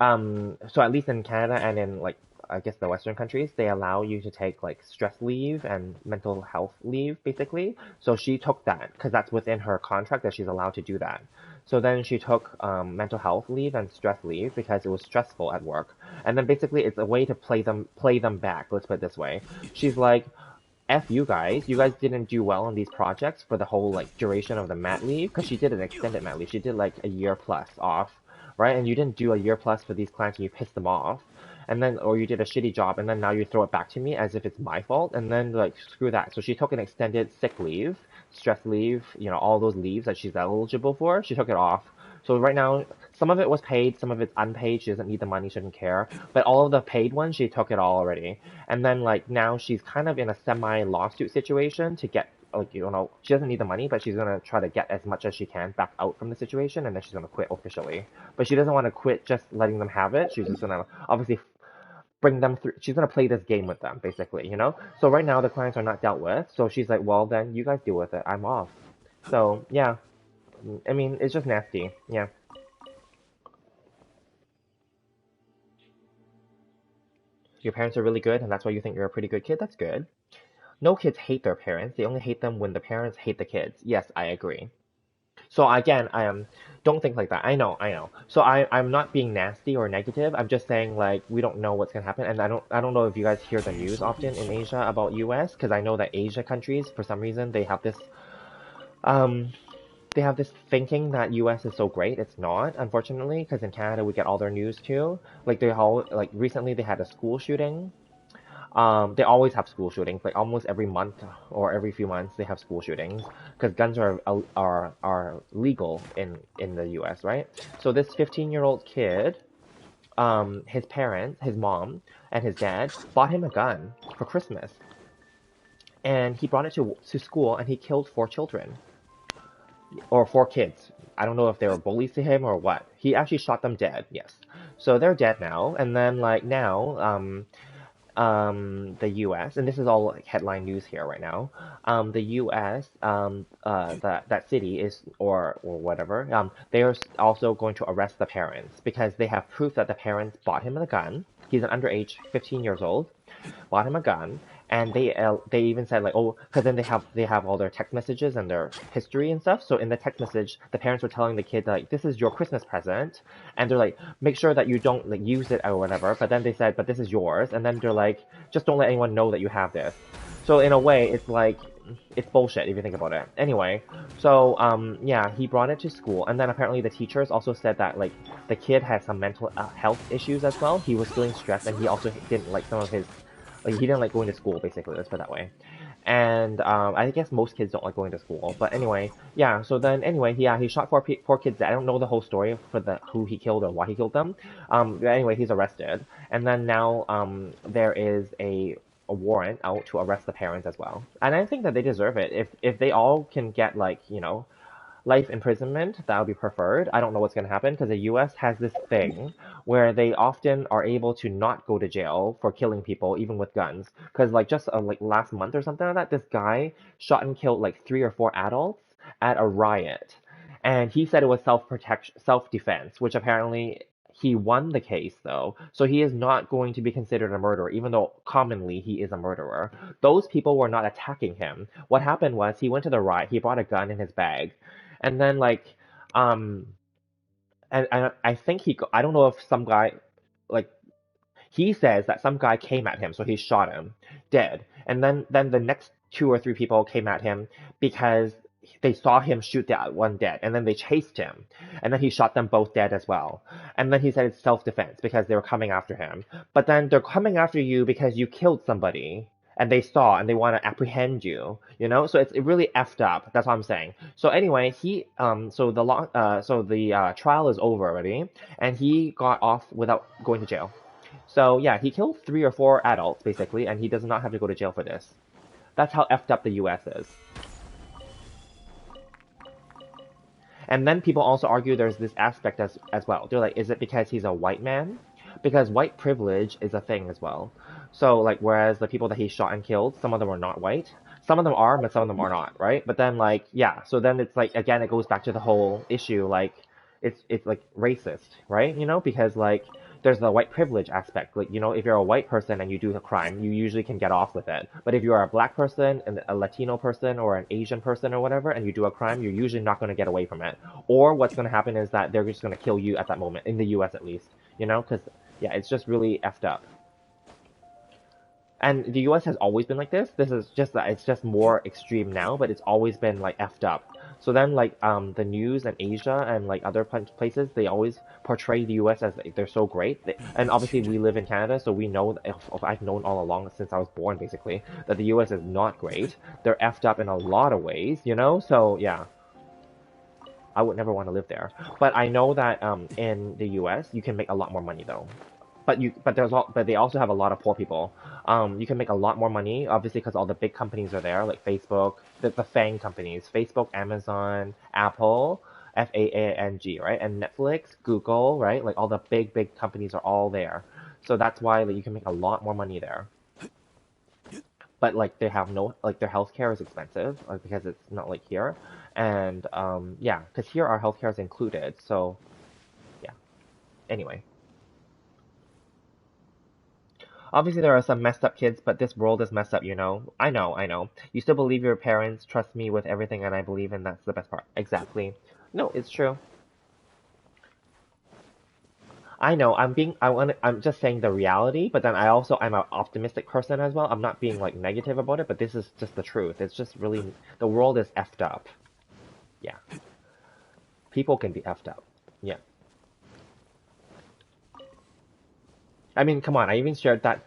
at least in Canada and in like I guess the Western countries, they allow you to take like stress leave and mental health leave, basically. So she took that because that's within her contract that she's allowed to do that. So then she took mental health leave and stress leave because it was stressful at work. And then basically it's a way to play them back. Let's put it this way. She's like, F you guys. You guys didn't do well on these projects for the whole like duration of the mat leave because she did an extended mat leave. She did like a year plus off, right? And you didn't do a year plus for these clients and you pissed them off. And then, or you did a shitty job and then now you throw it back to me as if it's my fault. And then like, screw that. So she took an extended sick leave, stress leave, all those leaves that she's eligible for. She took it off. So right now, some of it was paid, some of it's unpaid. She doesn't need the money, she doesn't care. But all of the paid ones, she took it all already. And then like now she's kind of in a semi lawsuit situation to get like she doesn't need the money, but she's gonna try to get as much as she can back out from the situation, and then she's gonna quit officially. But she doesn't want to quit just letting them have it. She's just gonna obviously bring them through. She's gonna play this game with them, basically. So right now the clients are not dealt with, so she's like, well then you guys deal with it. I'm off. So yeah, I mean it's just nasty. Yeah. Your parents are really good, and that's why you think you're a pretty good kid. That's good. No kids hate their parents. They only hate them when the parents hate the kids. Yes, I agree. So again, I don't think like that. I know. So I'm not being nasty or negative. I'm just saying like we don't know what's gonna happen, and I don't know if you guys hear the news often in Asia about US, because I know that Asia countries for some reason um they have this thinking that US is so great. It's not, unfortunately, because in Canada we get all their news too. Like they all like recently they had a school shooting. They always have school shootings. Like almost every month or every few months, they have school shootings because guns are legal in the U.S. Right? So this 15-year-old kid, his parents, his mom and his dad bought him a gun for Christmas, and he brought it to school and he killed 4 children. or 4 kids. I don't know if they were bullies to him or what. He actually shot them dead. Yes. So they're dead now. And then like now, the U.S. and this is all like headline news here right now. The U.S. That city is or whatever. They are also going to arrest the parents because they have proof that the parents bought him a gun. He's an underage, 15 years old, bought him a gun, and they even said like, oh, because then they have all their text messages and their history and stuff. So in the text message, the parents were telling the kid like, this is your Christmas present, and they're like, make sure that you don't like use it or whatever. But then they said, but this is yours, and then they're like, just don't let anyone know that you have this. So in a way, it's like it's bullshit if you think about it. Anyway, so yeah, he brought it to school, and then apparently the teachers also said that like the kid had some mental health issues as well. He was feeling stressed, and he also didn't like some of his like he didn't like going to school basically. Let's put it that way. And I guess most kids don't like going to school. But anyway, yeah. So then anyway, yeah, he shot four kids. I don't know the whole story for the who he killed or why he killed them. But anyway, he's arrested, and then now there is a warrant out to arrest the parents as well. And I think that they deserve it. If they all can get like life imprisonment, that would be preferred. I don't know what's going to happen because the US has this thing where they often are able to not go to jail for killing people, even with guns. Because like just like last month or something like that, this guy shot and killed like 3 or 4 adults at a riot. And he said it was self-protection, self-defense, which apparently he won the case though. So he is not going to be considered a murderer, even though commonly he is a murderer. Those people were not attacking him. What happened was he went to the riot, he brought a gun in his bag, and then like, um, and I think I don't know if some guy, like, he says that some guy came at him, so he shot him dead. And then the next 2 or 3 people came at him because they saw him shoot that one dead, and then they chased him, and then he shot them both dead as well. And then he said it's self-defense because they were coming after him. But then they're coming after you because you killed somebody, and they saw and they want to apprehend you, So it's really effed up. That's what I'm saying. So anyway, so the trial is over already, and he got off without going to jail. So yeah, he killed 3 or 4 adults basically, and he does not have to go to jail for this. That's how effed up the U.S. is. And then people also argue there's this aspect as well. They're like, is it because he's a white man? Because white privilege is a thing as well. So like, whereas the people that he shot and killed, some of them are not white. Some of them are, but some of them are not, right? But then like, yeah, so then it's like, again, it goes back to the whole issue, like, it's like racist, right? Because like, there's the white privilege aspect. Like, if you're a white person and you do a crime, you usually can get off with it. But if you're a black person, and a Latino person, or an Asian person or whatever, and you do a crime, you're usually not going to get away from it. Or what's going to happen is that they're just going to kill you at that moment, in the US at least. Because, yeah, it's just really effed up. And the US has always been like this. This is just that it's just more extreme now, but it's always been like effed up. So then like the news and Asia and like other places, they always portray the US as like, they're so great. And obviously we live in Canada, so we know I've known all along since I was born basically that the US is not great. They're effed up in a lot of ways. So yeah. I would never want to live there. But I know that in the US you can make a lot more money though. But they also have a lot of poor people. You can make a lot more money, obviously, because all the big companies are there, like Facebook, the FANG companies, Facebook, Amazon, Apple, FAANG, right, and Netflix, Google, right, like all the big companies are all there. So that's why like, you can make a lot more money there. But like they have no like their healthcare is expensive because it's not like here, and yeah, because here our healthcare is included. So yeah. Anyway. Obviously, there are some messed up kids, but this world is messed up. I know. You still believe your parents, trust me with everything, and I believe in that's the best part. Exactly. No, it's true. I know, I'm just saying the reality, but then I'm an optimistic person as well. I'm not being like negative about it, but this is just the truth. It's just really, the world is effed up. Yeah. People can be effed up. Yeah. I mean, come on, I even shared that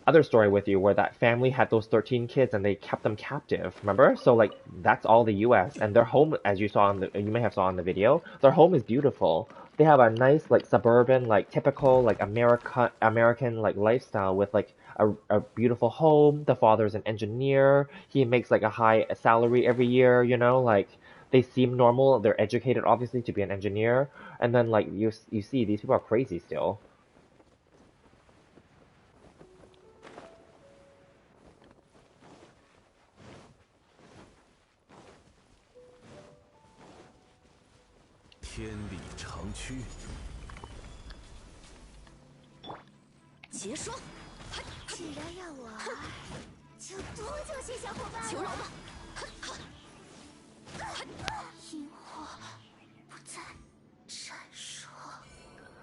other story with you where that family had those 13 kids and they kept them captive, remember? So like that's all the US, and their home, as you may have saw in the video, their home is beautiful. They have a nice like suburban, like typical like American like lifestyle with like a beautiful home. The father's an engineer. He makes like a high salary every year, like they seem normal, they're educated obviously to be an engineer, and then like you see these people are crazy still.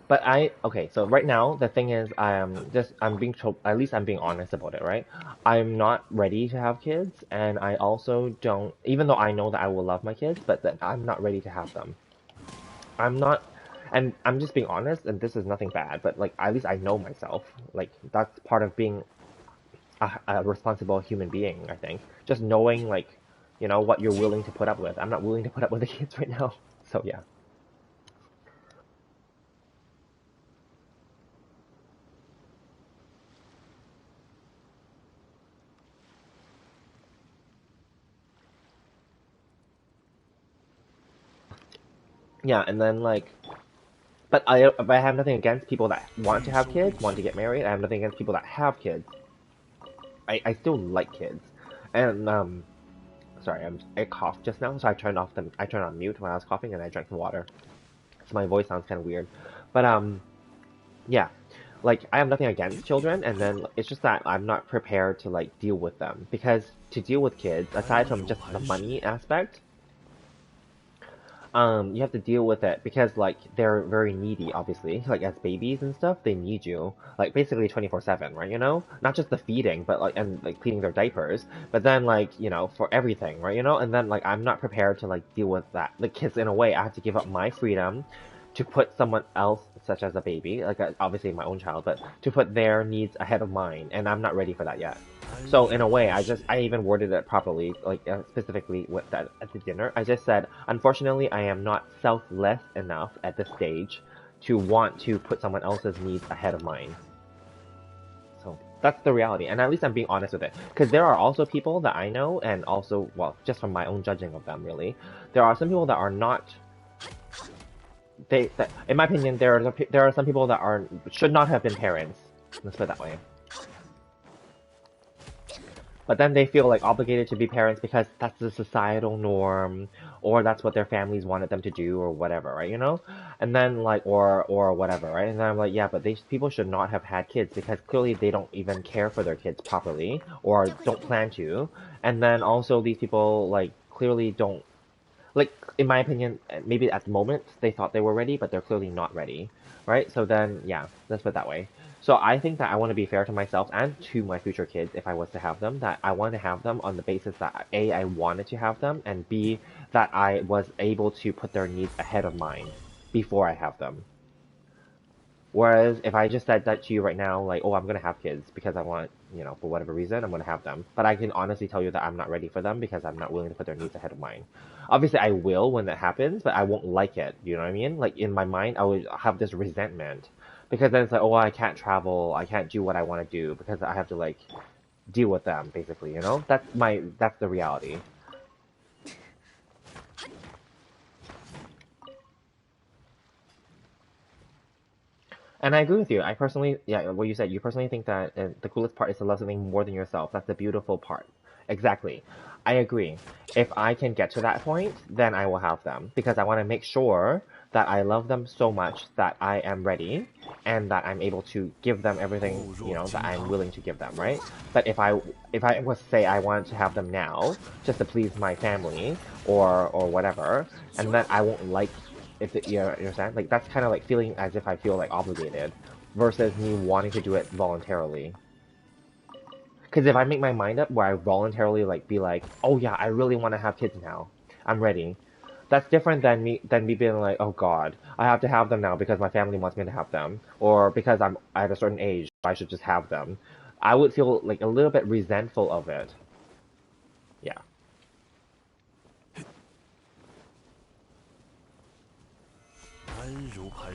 But okay, so right now the thing is I'm being told, at least I'm being honest about it, right? I'm not ready to have kids, and I also don't, even though I know that I will love my kids, but that I'm not ready to have them. I'm not, and I'm just being honest, and this is nothing bad, but like at least I know myself. Like that's part of being a responsible human being, I think. Just knowing like, what you're willing to put up with. I'm not willing to put up with the kids right now. So yeah. Yeah, and then like, but I have nothing against people that want to have kids, want to get married. I have nothing against people that have kids. I still like kids. And sorry, I coughed just now, so I turned on mute when I was coughing and I drank some water. So my voice sounds kind of weird. But yeah. Like I have nothing against children, and then it's just that I'm not prepared to like deal with them, because to deal with kids, aside from just the money aspect, you have to deal with it because like they're very needy, obviously. Like as babies and stuff, they need you like basically 24/7, right? Not just the feeding, but like and like cleaning their diapers, but then like for everything, right? And then like I'm not prepared to like deal with that. The kids in a way, I have to give up my freedom to put someone else, such as a baby, like obviously my own child, but to put their needs ahead of mine, and I'm not ready for that yet. So in a way, I even worded it properly, like specifically with that at the dinner. I just said, unfortunately, I am not selfless enough at this stage to want to put someone else's needs ahead of mine. So that's the reality, and at least I'm being honest with it. Because there are also people that I know, and also, well, just from my own judging of them, really, there are some people that are not. In my opinion, there are some people that should not have been parents. Let's put it that way. But then they feel like obligated to be parents because that's the societal norm, or that's what their families wanted them to do, or whatever, right? And then like, or whatever, right? And then I'm like, yeah, but these people should not have had kids because clearly they don't even care for their kids properly, or don't plan to. And then also these people like clearly don't, like in my opinion, maybe at the moment they thought they were ready, but they're clearly not ready, right? So then yeah, let's put it that way. So I think that I want to be fair to myself and to my future kids if I was to have them, that I want to have them on the basis that A, I wanted to have them, and B, that I was able to put their needs ahead of mine before I have them. Whereas if I just said that to you right now, like, oh, I'm gonna have kids because I want, for whatever reason, I'm gonna have them. But I can honestly tell you that I'm not ready for them because I'm not willing to put their needs ahead of mine. Obviously, I will when that happens, but I won't like it. You know what I mean? Like in my mind, I would have this resentment because then it's like, oh, I can't travel, I can't do what I want to do because I have to like deal with them, basically. That's the reality. And I agree with you. I personally, yeah, what you said, you personally think that the coolest part is to love something more than yourself. That's the beautiful part. Exactly. I agree. If I can get to that point, then I will have them because I want to make sure that I love them so much that I am ready and that I'm able to give them everything, that I'm willing to give them, right? But if I was to say I wanted to have them now just to please my family or whatever, and then I won't like if you understand, like that's kind of like feeling as if I feel like obligated, versus me wanting to do it voluntarily. Because if I make my mind up where I voluntarily like be like, oh yeah, I really want to have kids now, I'm ready. That's different than me being like, oh God, I have to have them now because my family wants me to have them, or because I'm at a certain age, I should just have them. I would feel like a little bit resentful of it. Yeah,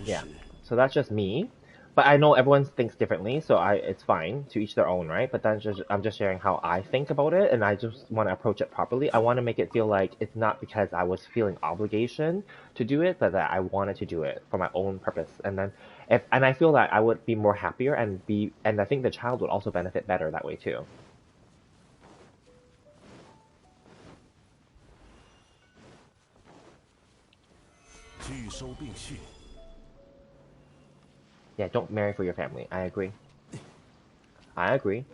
yeah. So that's just me. But I know everyone thinks differently, so it's fine, to each their own, right? But then I'm just sharing how I think about it, and I just want to approach it properly. I want to make it feel like it's not because I was feeling obligation to do it, but that I wanted to do it for my own purpose. And then and I feel that I would be more happier and I think the child would also benefit better that way too. 拒收并蓄。Yeah, don't marry for your family. I agree. I agree.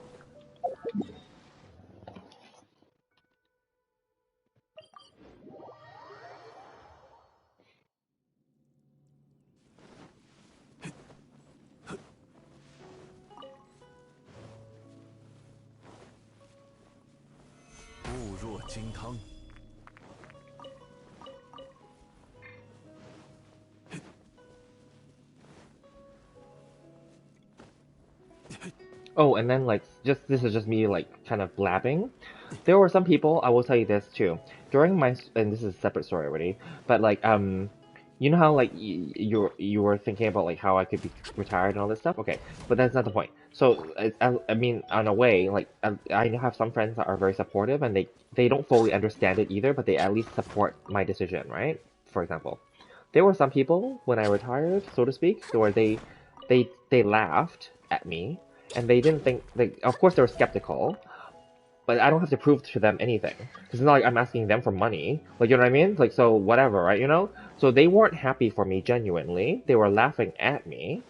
固若金汤。Oh, and then like this is just me like kind of blabbing. There were some people, I will tell you this too. During my and this is a separate story already, but like you know how like you were thinking about like how I could be retired and all this stuff? Okay, but that's not the point. So I mean on a way like I have some friends that are very supportive and they don't fully understand it either, but they at least support my decision, right? For example, there were some people when I retired, so to speak, where they laughed at me and they didn't think like of course they were skeptical, but I don't have to prove to them anything. Because it's not like I'm asking them for money. Like, you know what I mean? Like, so whatever, right? You know? So they weren't happy for me genuinely. They were laughing at me.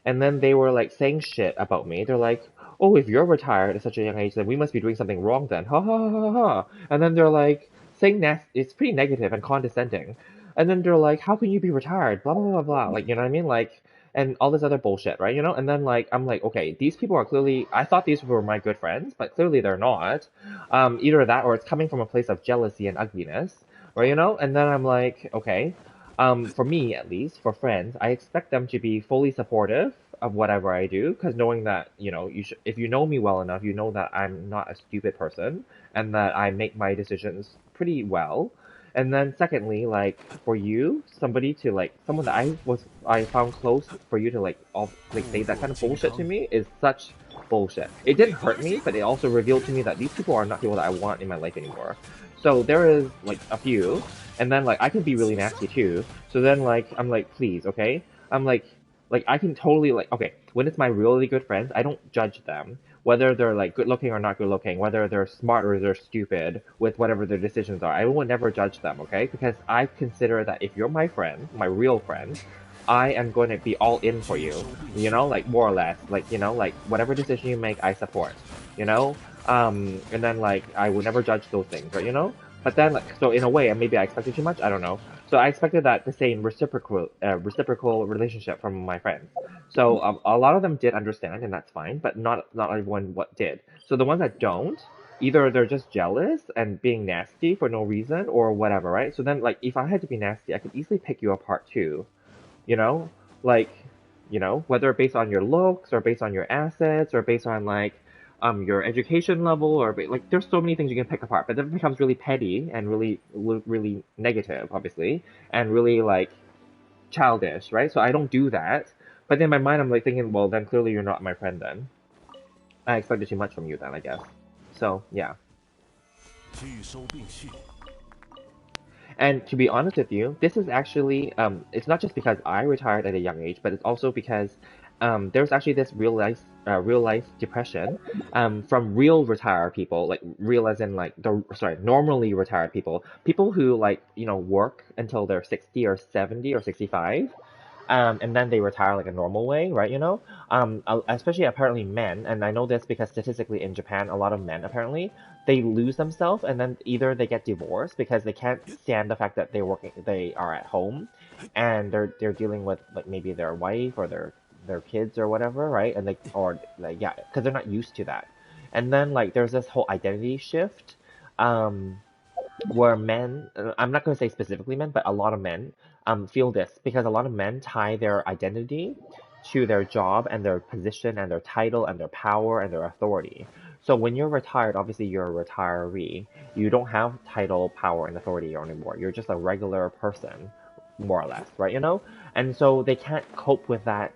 And then they were like saying shit about me. They're like, oh, if you're retired at such a young age, then we must be doing something wrong then. Ha ha ha ha ha. And then they're like saying that it's pretty negative and condescending. And then they're like, how can you be retired? Blah, blah, blah, blah. Like, you know what I mean? Like, and all this other bullshit, right? You know? And then like, I'm like, okay, these people are clearly, I thought these were my good friends, but clearly they're not. Either that or it's coming from a place of jealousy and ugliness, right? You know? And then I'm like, okay, for me at least, for friends, I expect them to be fully supportive of whatever I do, because knowing that, you know, if you know me well enough, you know that I'm not a stupid person and that I make my decisions pretty well. And then secondly, like for you, somebody to like someone that I found close for you to like like say 固 that 若 kind of 金 bullshit to 汤。me is such bullshit. It didn't hurt me, but it also revealed to me that these people are not people that I want in my life anymore. So there is like a few, and then like I can be really nasty too. So then like I'm like, please, okay? I'm like I can totally like okay, when it's my really good friends, I don't judge them. Whether they're like good looking or not good looking, whether they're smart or they're stupid with whatever their decisions are, I will never judge them, okay? Because I consider that if you're my friend, my real friend, I am going to be all in for 拒 you. 收并 You 蓄。know, like more or less, like you know, like whatever decision you make, I support. You know, and then like I would never judge those things, right? You know, but then like so in a way, and maybe I expected too much. I don't know. So I expected that the same reciprocal relationship from my friends. So a lot of them did understand, and that's fine. But not everyone what did. So the ones that don't, either they're just jealous and being nasty for no reason, or whatever, right? So then like if I had to be nasty, I could easily pick you apart too. You know, like you know whether based on your looks or based on your assets or based on like your education level or like there's so many things you can pick apart, but then it becomes really petty and really negative, obviously, and really like childish, right? So I don't do that. But in my mind, I'm like thinking, well, then clearly you're not my friend. Then I expected too much from you. Then I guess. So yeah. 拒收并蓄。And to be honest with you, this is actually it's not just because I retired at a young age, but it's also because there's actually this real life depression from real retired people, like real as in like the sorry normally retired people, people who like you know work until they're 60 or 70 or 65, and then they retire like a normal way, right? You know, especially apparently men, and I know this because statistically in Japan, a lot of men apparently they lose themselves, and then either they get divorced because they can't stand the fact that they are at home, and they're dealing with like maybe their wife or their kids or whatever, right? And they or like yeah, because they're not used to that, and then like there's this whole identity shift. Where men, I'm not going to say specifically men, but a lot of men feel this because a lot of men tie their identity to their job and their position and their title and their power and their authority. So when you're retired, obviously you're a retiree. You don't have title, power, and authority anymore. You're just a regular person, more or less, right? You know? And so they can't cope with that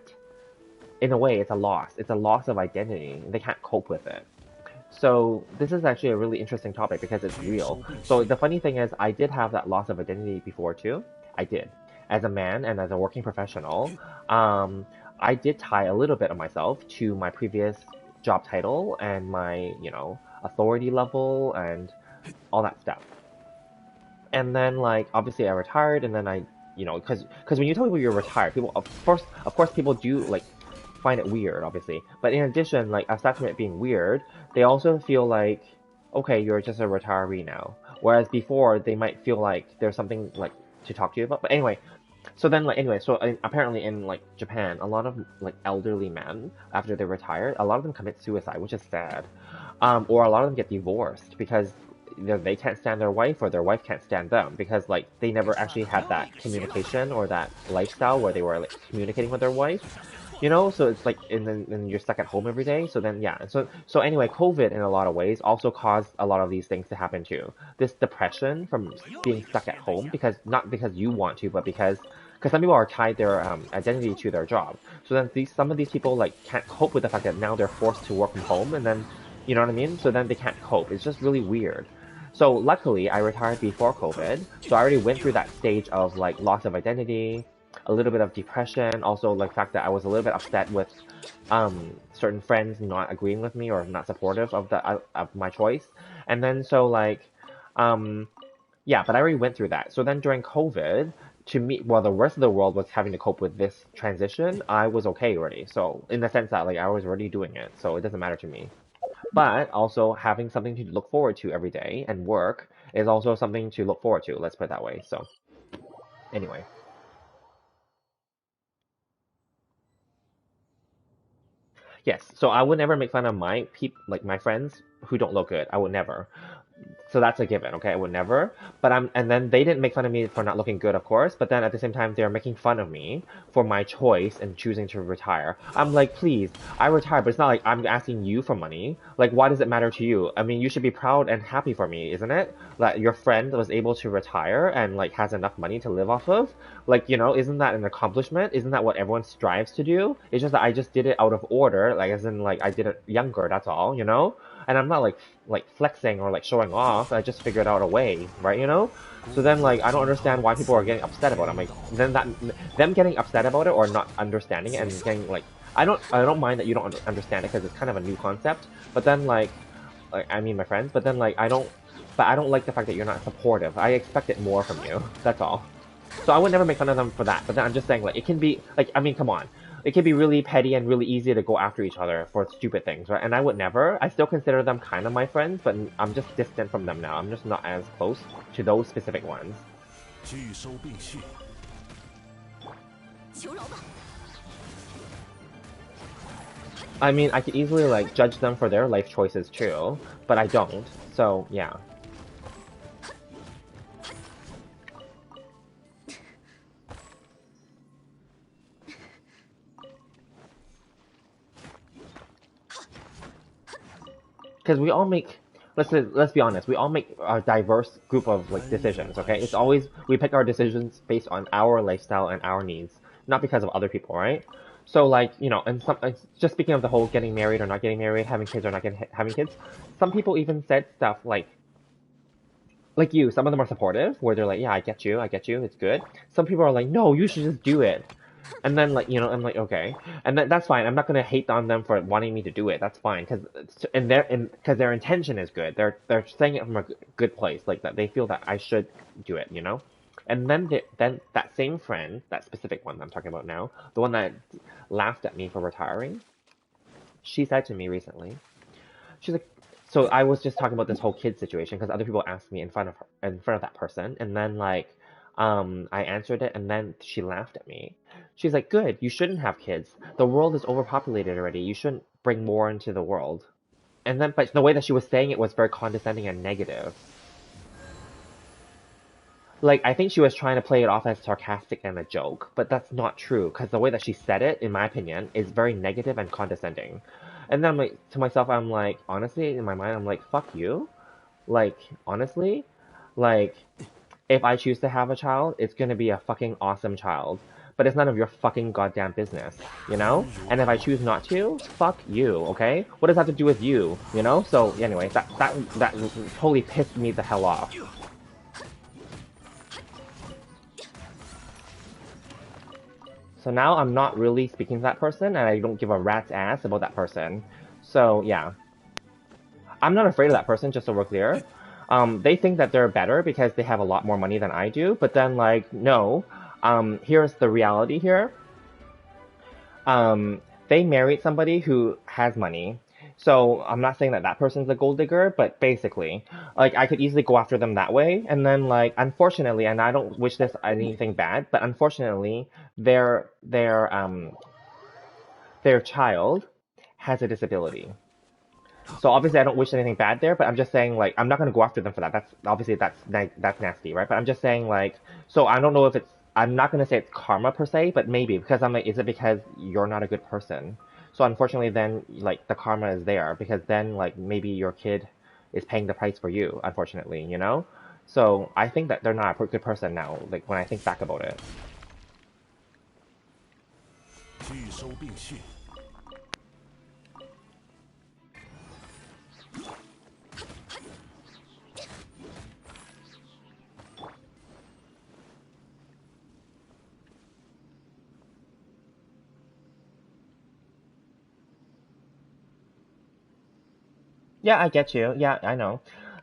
in a way, it's a loss. It's a loss of identity. They can't cope with it. So this is actually a really interesting topic because it's real. So the funny thing is, I did have that loss of identity before too. I did. As a man and as a working professional, um, I did tie a little bit of myself to my previous job title and my, authority level and all that stuff. And then like obviously I retired, and then because when you tell people you're retired, people of course people do like find it weird, obviously. But in addition, like aside from it being weird, they also feel like, okay, you're just a retiree now. Whereas before they might feel like there's something like to talk to you about. But anyway, apparently in like Japan, a lot of like elderly men after they retire, a lot of them commit suicide, which is sad. Or a lot of them get divorced because either they can't stand their wife or their wife can't stand them because like they never actually had that communication or that lifestyle where they were like communicating with their wife. So it's like, and then you're stuck at home every day. So then, yeah. So anyway, COVID in a lot of ways also caused a lot of these things to happen too. This depression from being stuck at home not because you want to, but because some people are tied their identity to their job. So then some of these people like can't cope with the fact that now they're forced to work from home, and then, you know what I mean? So then they can't cope. It's just really weird. So luckily, I retired before COVID, so I already went through that stage of like loss of identity, a little bit of depression, also like the fact that I was a little bit upset with certain friends not agreeing with me or not supportive of my choice. And then so like yeah, but I already went through that. So then during COVID, to me, while the rest of the world was having to cope with this transition, I was okay already. So in the sense that like I was already doing it, so it doesn't matter to me. But also having something to look forward to every day and work is also something to look forward to. Let's put it that way. So anyway. Yes, so I would never make fun of like my friends who don't look good. I would never. So that's a given, okay? I would never. And then they didn't make fun of me for not looking good, of course, but then at the same time, they're making fun of me for my choice in choosing to retire. I'm like, please, I retired, but it's not like I'm asking you for money. Like, why does it matter to you? I mean, you should be proud and happy for me, isn't it? That your friend was able to retire and like has enough money to live off of. Like, isn't that an accomplishment? Isn't that what everyone strives to do? It's just that I just did it out of order, like as in like I did it younger, that's all. And I'm not like flexing or like showing off. I just figured out a way, right? So then like I don't understand why people are getting upset about it. I'm like, then that them getting upset about it or not understanding it and getting like I don't mind that you don't understand it because it's kind of a new concept. But then like I mean my friends, but then like I don't like the fact that you're not supportive. I expected more from you. That's all. So I would never make fun of them for that. But then I'm just saying like it can be like, I mean, come on. It can be really petty and really easy to go after each other for stupid things, right? And I would never. I still consider them kind of my friends, but I'm just distant from them now. I'm just not as close to those specific ones. 拒收并蓄， I mean, I could easily like judge them for their life choices too, but I don't. So yeah. Because we all make, let's be honest, we all make a diverse group of like decisions. Okay, it's always we pick our decisions based on our lifestyle and our needs, not because of other people, right? So like and just speaking of the whole getting married or not getting married, having kids or not having kids, some people even said stuff like you. Some of them are supportive, where they're like, yeah, I get you, it's good. Some people are like, no, you should just do it. And then like I'm like, okay, and that's fine. I'm not gonna hate on them for wanting me to do it. That's fine because their intention is good. They're saying it from a good place, like that they feel that I should do it. And then that same friend, that specific one I'm talking about now, the one that laughed at me for retiring, she said to me recently, she's like, so I was just talking about this whole kid situation because other people asked me in front of that person, and then like I answered it, and then she laughed at me. She's like, good, you shouldn't have kids. The world is overpopulated already. You shouldn't bring more into the world. And then, but the way that she was saying it was very condescending and negative. Like, I think she was trying to play it off as sarcastic and a joke, but that's not true, because the way that she said it, in my opinion, is very negative and condescending. And then I'm like, to myself, I'm like, honestly, in my mind, I'm like, fuck you. Like, honestly, like, if I choose to have a child, it's gonna be a fucking awesome child. but it's none of your fucking goddamn business, you know? And if I choose not to, fuck you, okay? What does that have to do with you, you know? So anyway, that totally pissed me the hell off. So now I'm not really speaking to that person, and I don't give a rat's ass about that person. So yeah, I'm not afraid of that person. Just so we're clear, they think that they're better because they have a lot more money than I do. But then, like, no. Here's the reality here. They married somebody who has money. So I'm not saying that that person's a gold digger, but basically, like, I could easily go after them that way. And then, like, unfortunately, and I don't wish this anything bad, but unfortunately, their child has a disability. So obviously, I don't wish anything bad there, but I'm just saying, like, I'm not gonna go after them for that. That's obviously that's nasty, right? But I'm just saying, like, so I don't know if it's. I'm not gonna say it's karma per se, but maybe because I'm like, is it because you're not a good person? So unfortunately, then like the karma is there because then like maybe your kid is paying the price for you. Unfortunately, you know. So I think that they're not a good person now. Like when I think back about it. 拒收并蓄。Yeah, I get you. Yeah, I know.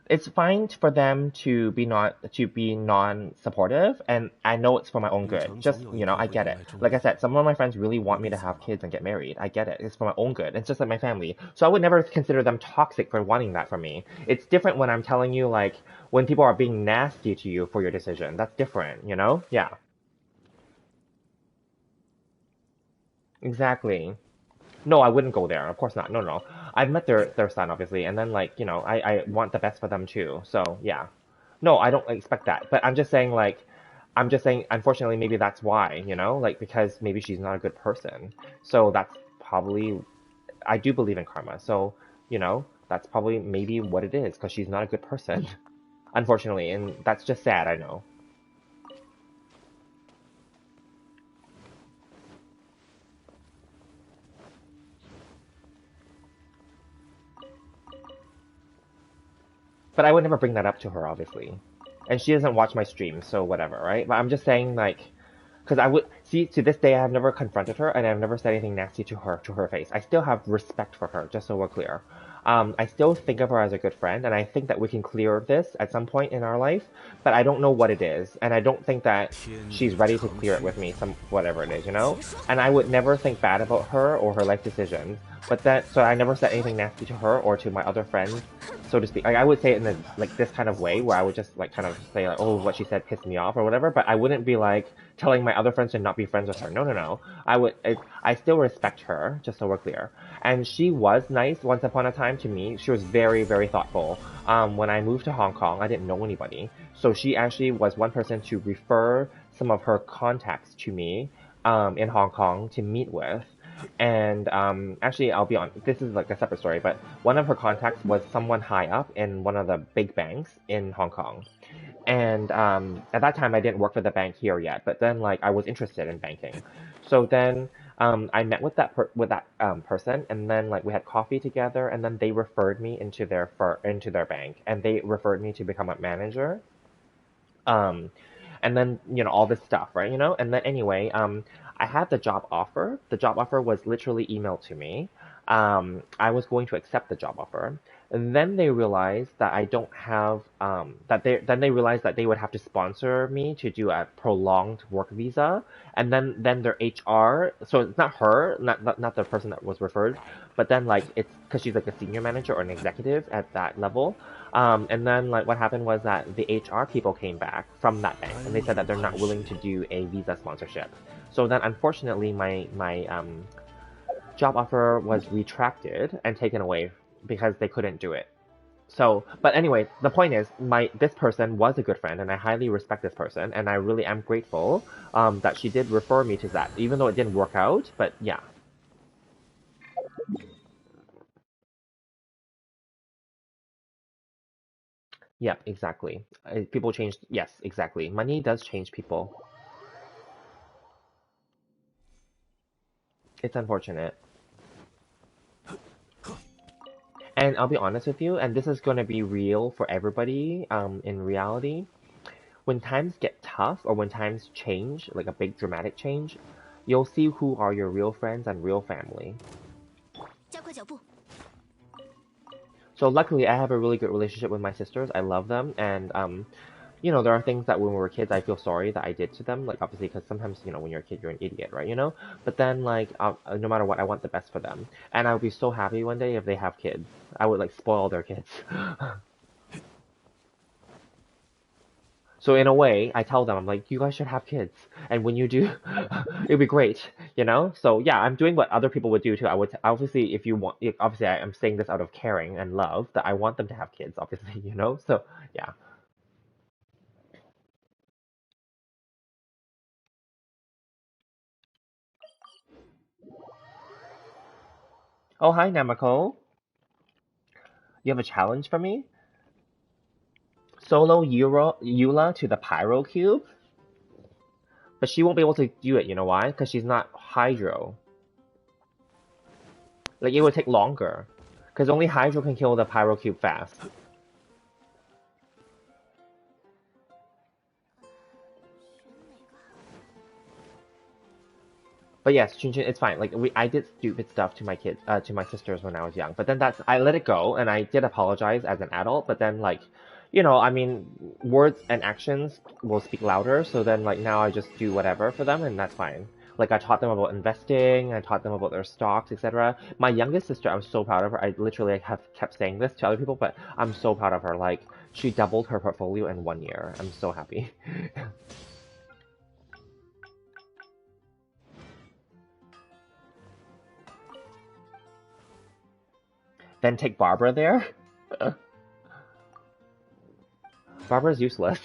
It's fine for them to be non-supportive, and I know it's for my own 旅 good. 程 Just, 总有 you 一 know, 天 I 会 get 迎 it. 来终 Like I 点， said, some of my friends really 我 want me 愿 to 死 have 吗？ kids and get married. I get it. It's for my own good. It's just like my family. So I would never consider them toxic for wanting that for me. It's different when I'm telling you, like, when people are being nasty to you for your decision. That's different, you know? Yeah, exactly. No, I wouldn't go there. Of course not. No, no. I've met their son, obviously, and then like, you know, I want the best for them too. So yeah. No, I don't expect that. But I'm just saying, unfortunately, maybe that's why, you know, like because maybe she's not a good person. So that's probably, I do believe in karma. So, you know, that's probably maybe what it is, because she's not a good person, unfortunately. And that's just sad, I know. But I would never bring that up to her, obviously. And she doesn't watch my streams, so whatever, right? But I'm just saying, like, because I would see to this day, I have never confronted her, and I've never said anything nasty to her face. I still have respect for her, just so we're clear. I still think of her as a good friend, and I think that we can clear this at some point in our life. But I don't know what it is, and I don't think that 天 she's 意 ready to 长 clear it 须 with me. 眉， Some whatever it is, you know. And I would never think bad about her or her life decisions. But that, so I never said anything nasty to her or to my other friends, so to speak. Like I would say it in a, like this kind of way where I would just like kind of say like, oh, what she said pissed me off or whatever. But I wouldn't be like telling my other friends to not be friends with her. No, no, no. I still respect her, just so we're clear. And she was nice once upon a time to me. She was very, very thoughtful. When I moved to Hong Kong, I didn't know anybody, so she actually was one person to refer some of her contacts to me, in Hong Kong to meet with. And actually, I'll be on. This is like a separate story, but one of her contacts was someone high up in one of the big banks in Hong Kong. And at that time, I didn't work for the bank here yet, but then like I was interested in banking. So then I met with that person, and then like we had coffee together, and then they referred me into their bank, and they referred me to become a manager. Um, and then all this stuff, right? And then anyway, I had the job offer. The job offer was literally emailed to me. I was going to accept the job offer, and then they realized that I don't have they realized that they would have to sponsor me to do a prolonged work visa, and then their HR, so it's not her, not the person that was referred, but then like it's because she's like a senior manager or an executive at that level. And then like what happened was that the HR people came back from that bank, 安 and they said that 如 they're not 磐 willing 石， to do a visa sponsorship. So then unfortunately my job offer was retracted and taken away because they couldn't do it. So, but anyway, the point is, this person was a good friend, and I highly respect this person, and I really am grateful that she did refer me to that, even though it didn't work out. But yeah, yeah, exactly. People change. Yes, exactly. Money does change people. It's unfortunate. And I'll be honest with you, and this is going to be real for everybody in reality. When times get tough or when times change, like a big dramatic change, you'll see who are your real friends and real family. So luckily, I have a really good relationship with my sisters. I love them, and you know, there are things that when we were kids, I feel sorry that I did to them. Like obviously, because sometimes you know, when you're a kid, you're an idiot, right? You know. But then like, no matter what, I want the best for them, and I would be so happy one day if they have kids. I would like spoil their kids. So in a way, I tell them, I'm like, you guys should have kids, and when you do, it'll be great, you know. So yeah, I'm doing what other people would do too. I would obviously, if you want, obviously, I'm saying this out of caring and love that I want them to have kids, obviously, you know. So yeah. Oh hi, Namako. You have a challenge for me? Solo Eula to the Pyro Cube, but she won't be able to do it. You know why? Because she's not Hydro. Like it would take longer, because only Hydro can kill the Pyro Cube fast. But yes, Chunchin, it's fine. Like I did stupid stuff to my kids, to my sisters when I was young. But then I let it go, and I did apologize as an adult. But then like, you know, I mean, words and actions will speak louder. So then like now I just do whatever for them, and that's fine. Like I taught them about investing, I taught them about their stocks, etc. My youngest sister, I'm so proud of her. I literally have kept saying this to other people, but I'm so proud of her. Like she doubled her portfolio in 1 year. I'm so happy. Then take Barbara there. Barbara's useless.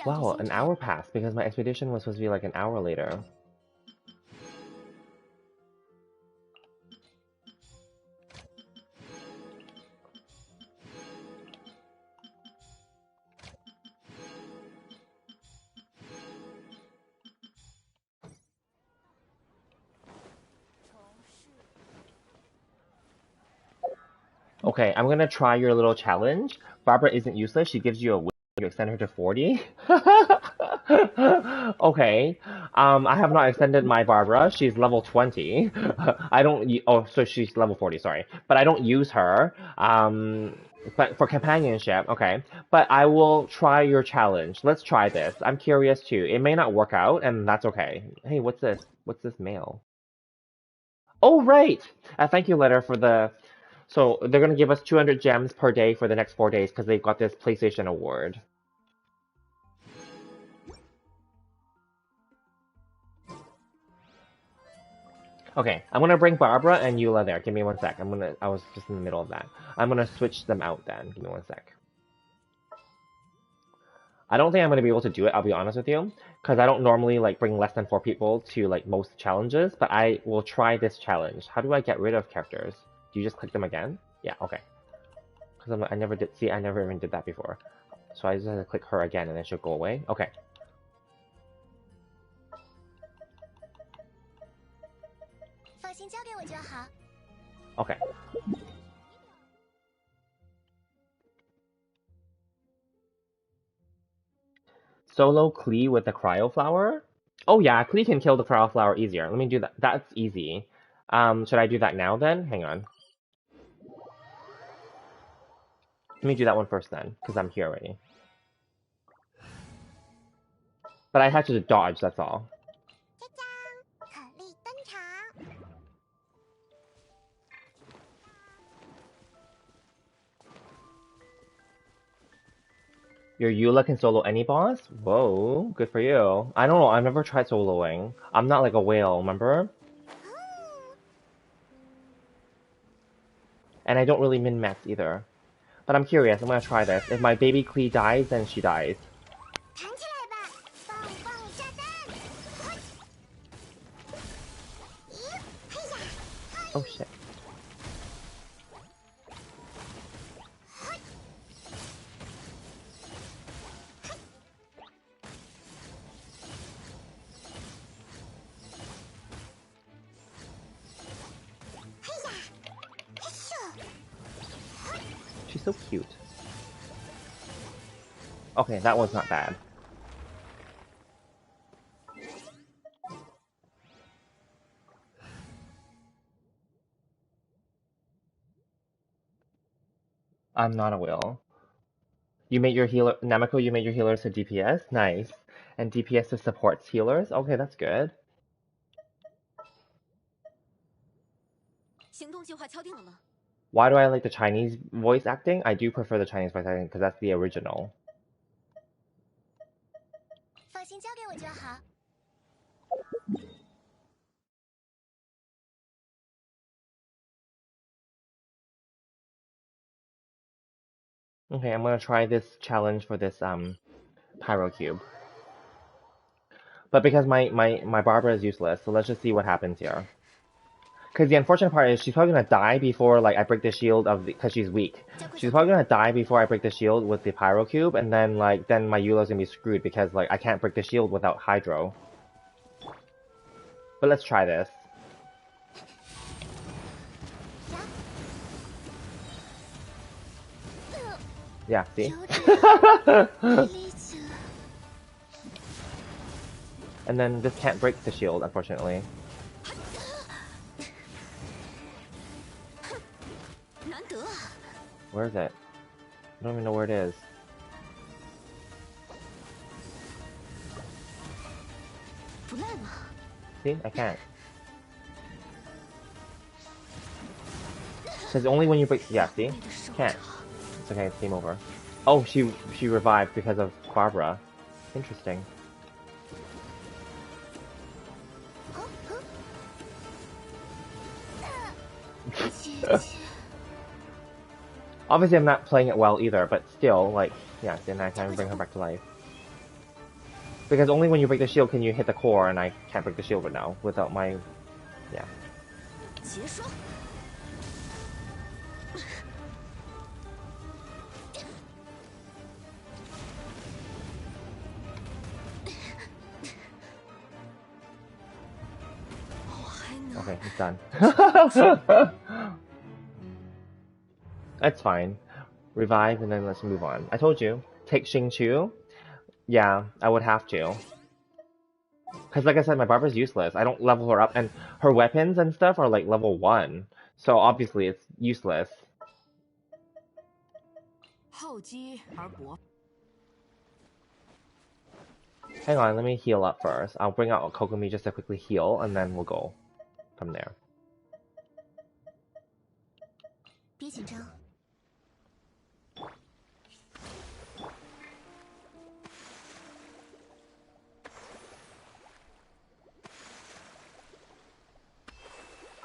Wow, an hour passed because my expedition was supposed to be like an hour later. Okay, I'm gonna try your little challenge. Barbara isn't useless. She gives you a win. You extend her to 40. Okay. I have not extended my Barbara. She's level 20. I don't. Oh, so she's level 40. Sorry, but I don't use her. But for companionship, okay. But I will try your challenge. Let's try this. I'm curious too. It may not work out, and that's okay. Hey, what's this? What's this mail? Oh, right. Thank you, letter for the. So they're gonna give us 200 gems per day for the next 4 days because they've got this PlayStation award. Okay, I'm gonna bring Barbara and Eula there. Give me 1 sec. I was just in the middle of that. I'm gonna switch them out then. Give me 1 sec. I don't think I'm gonna be able to do it, I'll be honest with you. Because I don't normally like bring less than 4 people to like most challenges, but I will try this challenge. How do I get rid of characters? Do you just click them again? Yeah, okay. Because I never did, see, I never even did that before. So I just have to click her again and then she'll go away. Okay. Okay. Solo Klee with the cryo flower? Oh yeah, Klee can kill the cryo flower easier. Let me do that. That's easy. Should I do that now then? Hang on. Let me do that one first then, because I'm here already. But I had to dodge, that's all. Your Eula can solo any boss? Whoa, good for you. I don't know, I've never tried soloing. I'm not like a whale, remember? And I don't really min-max either. But I'm curious. I'm gonna try this. If my baby Klee dies, then she dies. Oh shit. She's so cute. Okay, that was not bad. I'm not a will. You made your healer, Namiko, you made your healers to DPS? Nice. And DPS to supports healers? Okay, that's good. Why do I like the Chinese voice acting? I do prefer the Chinese voice acting because that's the original. Okay, I'm gonna try this challenge for this pyro cube. But because my Barbara is useless, so let's just see what happens here. Because the unfortunate part is she's probably gonna die before like I break the shield of because she's weak. She's probably gonna die before I break the shield with the pyro cube, and then then my Eula's gonna be screwed because like I can't break the shield without hydro. But let's try this. Yeah, see? And then this can't break the shield, unfortunately. Where is it? I don't even know where it is. See? I can't. Says only when you break. Yeah, see? Can't. It's okay, it's game over. Oh, she revived because of Barbara. Interesting. Obviously, I'm not playing it well either, but still, like, yeah, then I can bring her back to life. Because only when you break the shield can you hit the core, and I can't break the shield right now without my. Yeah. Okay, it's done. That's fine. Revive and then let's move on. I told you. Take Xingqiu. Yeah, I would have to. Because like I said, my Barbara's useless. I don't level her up, and her weapons and stuff are like level 1. So obviously it's useless. Hang on, let me heal up first. I'll bring out Kokomi just to quickly heal, and then we'll go from there.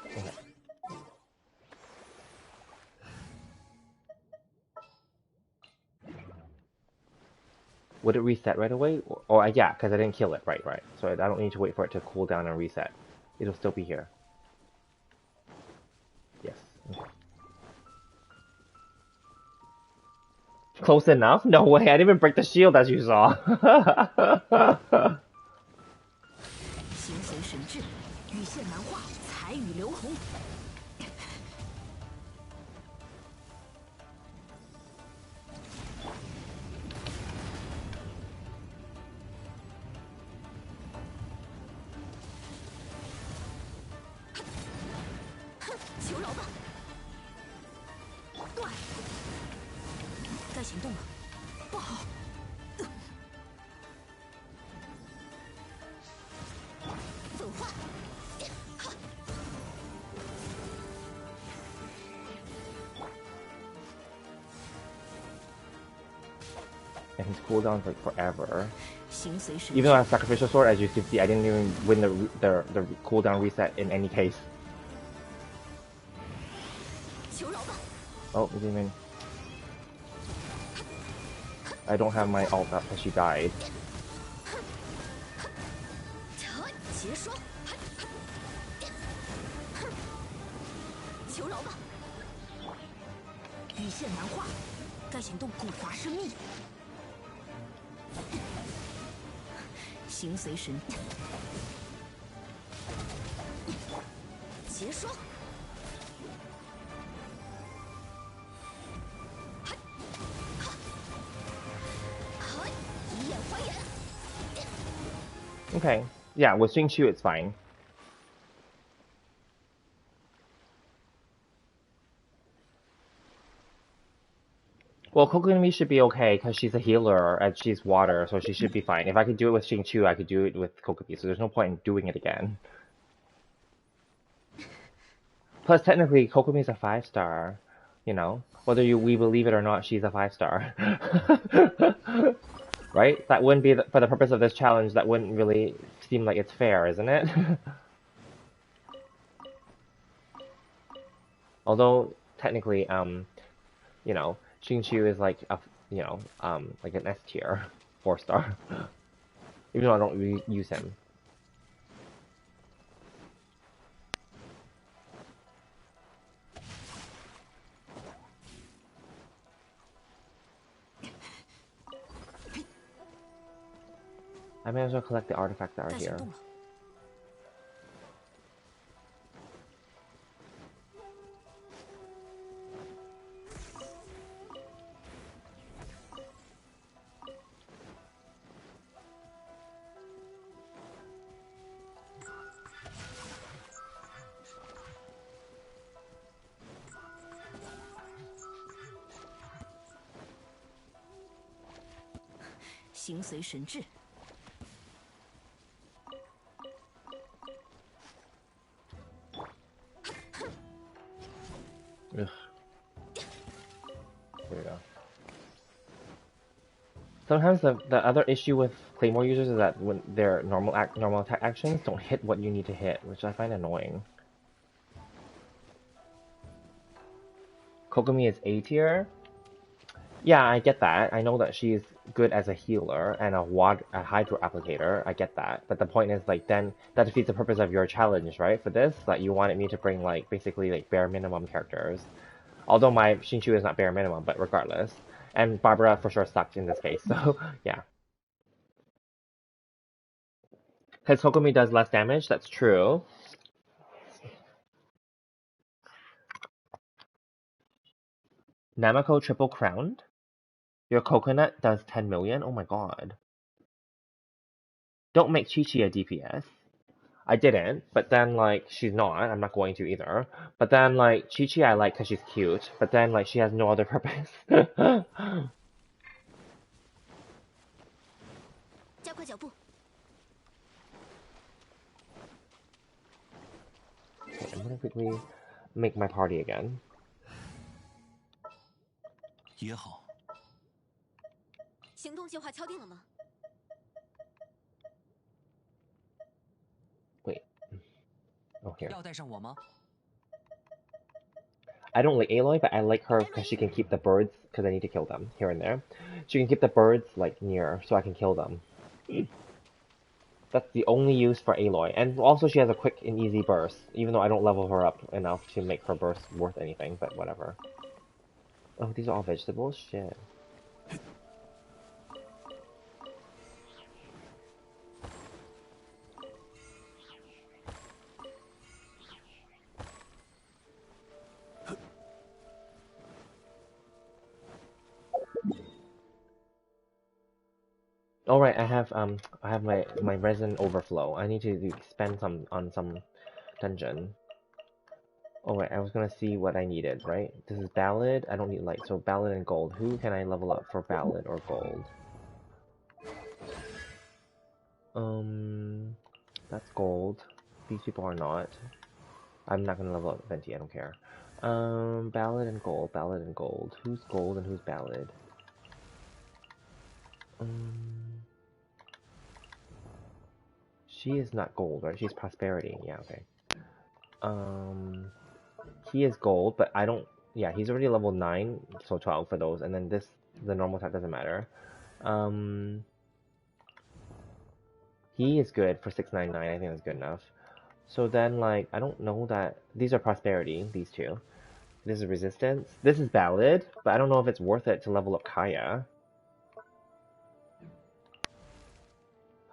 Okay. Would it reset right away? Or yeah, because I didn't kill it. Right. So I don't need to wait for it to cool down and reset. It'll still be here. Yes. Okay. Close enough? No way, I didn't even break the shield as you saw. And his cooldown's like forever. Even though I have Sacrificial Sword, as you can see, I didn't even win the cooldown reset in any case. Oh, we didn't even... I don't have my ult up because she died. 结霜，求饶吧！羽线难画，该行动古华生密。形随神，结霜。 Okay. Yeah, with Xingqiu it's fine. Well, Kokomi should be okay because she's a healer and she's water, so she should be fine. If I could do it with Xingqiu, I could do it with Kokomi, so there's no point in doing it again. Plus, technically, Kokomi's a 5-star. You know, whether we believe it or not, she's a 5-star. Right? That wouldn't be for the purpose of this challenge. That wouldn't really seem like it's fair, isn't it? Although technically, you know, Xingqiu is like a, you know, like an S tier, 4-star. Even though I don't use him. I may as well collect the artifacts that are here. 形随神智。Ugh. There we go. Sometimes the other issue with Claymore users is that when their normal attack actions don't hit what you need to hit, which I find annoying. Kokomi is A tier. Yeah, I get that. I know that she's good as a healer and a hydro applicator. I get that. But the point is, like, then that defeats the purpose of your challenge, right? For this, like, you wanted me to bring, like, basically, like, bare minimum characters. Although my Xingqiu is not bare minimum, but regardless. And Barbara for sure sucked in this case, so, yeah. Because Kokomi does less damage, that's true. Namako triple crowned? Your coconut does 10 million? Oh my god. Don't make Chi-Chi a DPS. I didn't, but then, like, she's not. I'm not going to either. But then, like, Chi-Chi I like because she's cute. But then, like, she has no other purpose. Okay, I'm gonna quickly make my party again. 也好。行动计划敲定了吗？ Wait. Oh, here. 要带上我吗？ I don't like Aloy, but I like her because she can keep the birds, because I need to kill them here and there. She can keep the birds, like, near, so I can kill them. That's the only use for Aloy. And also she has a quick and easy burst, even though I don't level her up enough to make her burst worth anything, but whatever. Oh, these are all vegetables? Shit. All right, I have my resin overflow. I need to spend some on some dungeon. Oh wait, I was gonna see what I needed, right? This is ballad. I don't need light, so ballad and gold. Who can I level up for ballad or gold? That's gold. These people are not. I'm not gonna level up Venti. I don't care. Ballad and gold. Ballad and gold. Who's gold and who's ballad? She is not gold, right? She's prosperity. Yeah, okay. He is gold, but I don't... Yeah, he's already level 9, so 12 for those. And then this, the normal type doesn't matter. He is good for 699. I think that's good enough. So then, like, I don't know that these are prosperity. These two. This is resistance. This is valid, but I don't know if it's worth it to level up Kaya.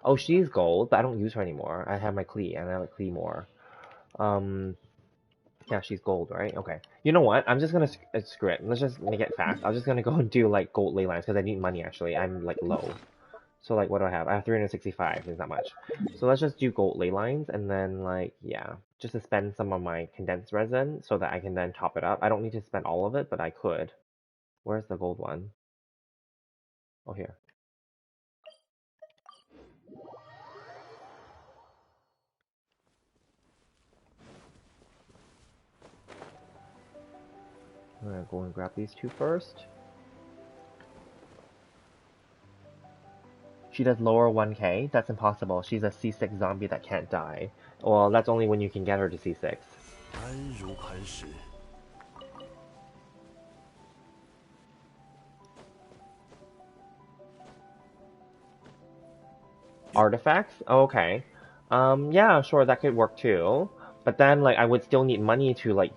Oh, she's gold, but I don't use her anymore. I have my Klee, and I like Klee more. Yeah, she's gold, right? Okay. You know what? I'm just gonna screw it. Let's just make it fast. I'm just gonna go and do like gold ley lines because I need money actually. I'm like low. So like, what do I have? I have 365. There's not much. So let's just do gold ley lines and then like, yeah, just to spend some of my condensed resin so that I can then top it up. I don't need to spend all of it, but I could. Where's the gold one? Oh, here. I'm gonna go and grab these two first. She does lower 1k? That's impossible. She's a C6 zombie that can't die. Well, that's only when you can get her to C6. Artifacts? Oh, okay. Yeah, sure, that could work too. But then, like, I would still need money to, like,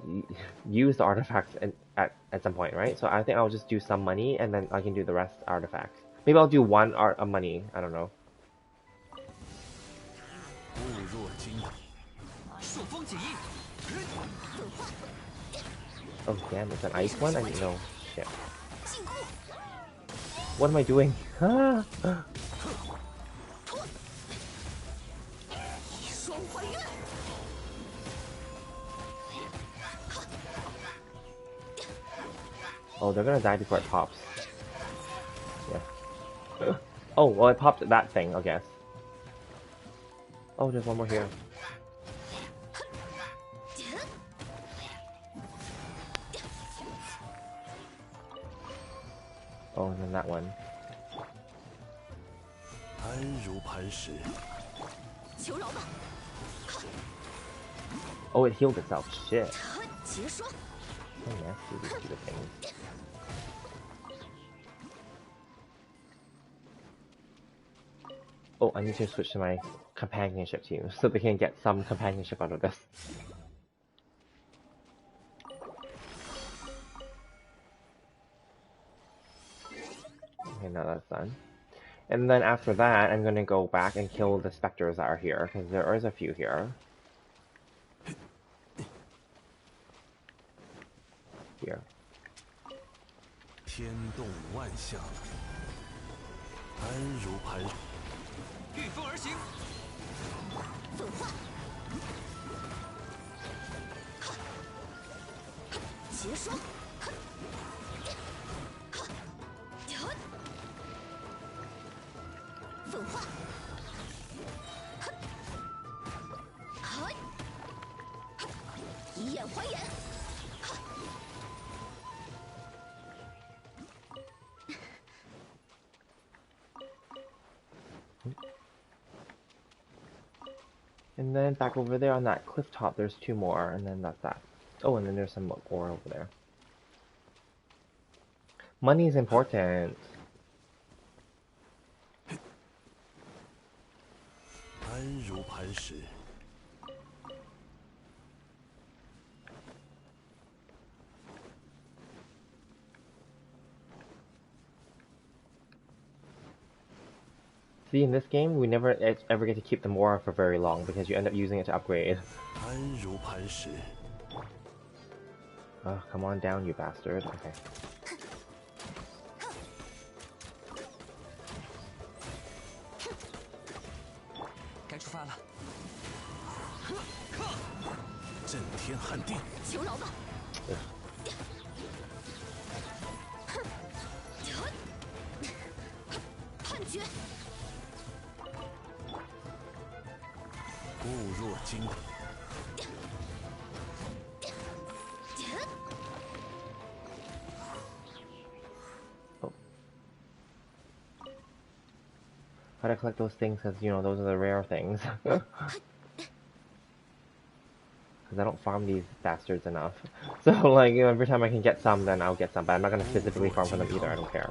use the artifacts at some point, right? So I think I'll just do some money, and then I can do the rest artifacts. Maybe I'll do one money. I don't know. Oh, damn, it's an ice one? I didn't know. Shit. What am I doing? Oh, they're gonna die before it pops. Yeah. Oh, well, it popped that thing, I guess. Oh, there's one more here. Oh, and then that one. Oh, it healed itself. Shit. Oh, nasty, these stupid things. Oh, I need to switch to my companionship team so they can get some companionship out of this. Okay, now that's done. And then after that, I'm gonna go back and kill the specters that are here, because there is a few here. Here. And then back over there on that cliff top, there's two more, and then that's that. Oh, and then there's some ore over there. Money is important. See, in this game, we never ever get to keep the Mora for very long because you end up using it to upgrade. Oh, come on down, you bastard. Okay. Oh. How to collect those things, because, you know, those are the rare things. Because I don't farm these bastards enough. So, like, you know, every time I can get some, then I'll get some. But I'm not going to specifically farm for them either, I don't care.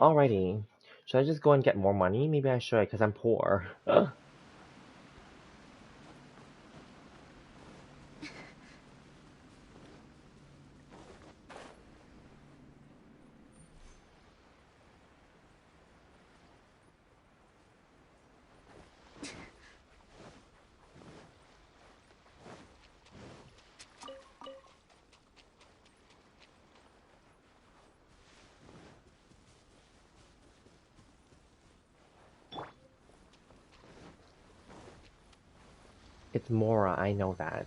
Alrighty. Should I just go and get more money? Maybe I should, because I'm poor. It's Mora, I know that.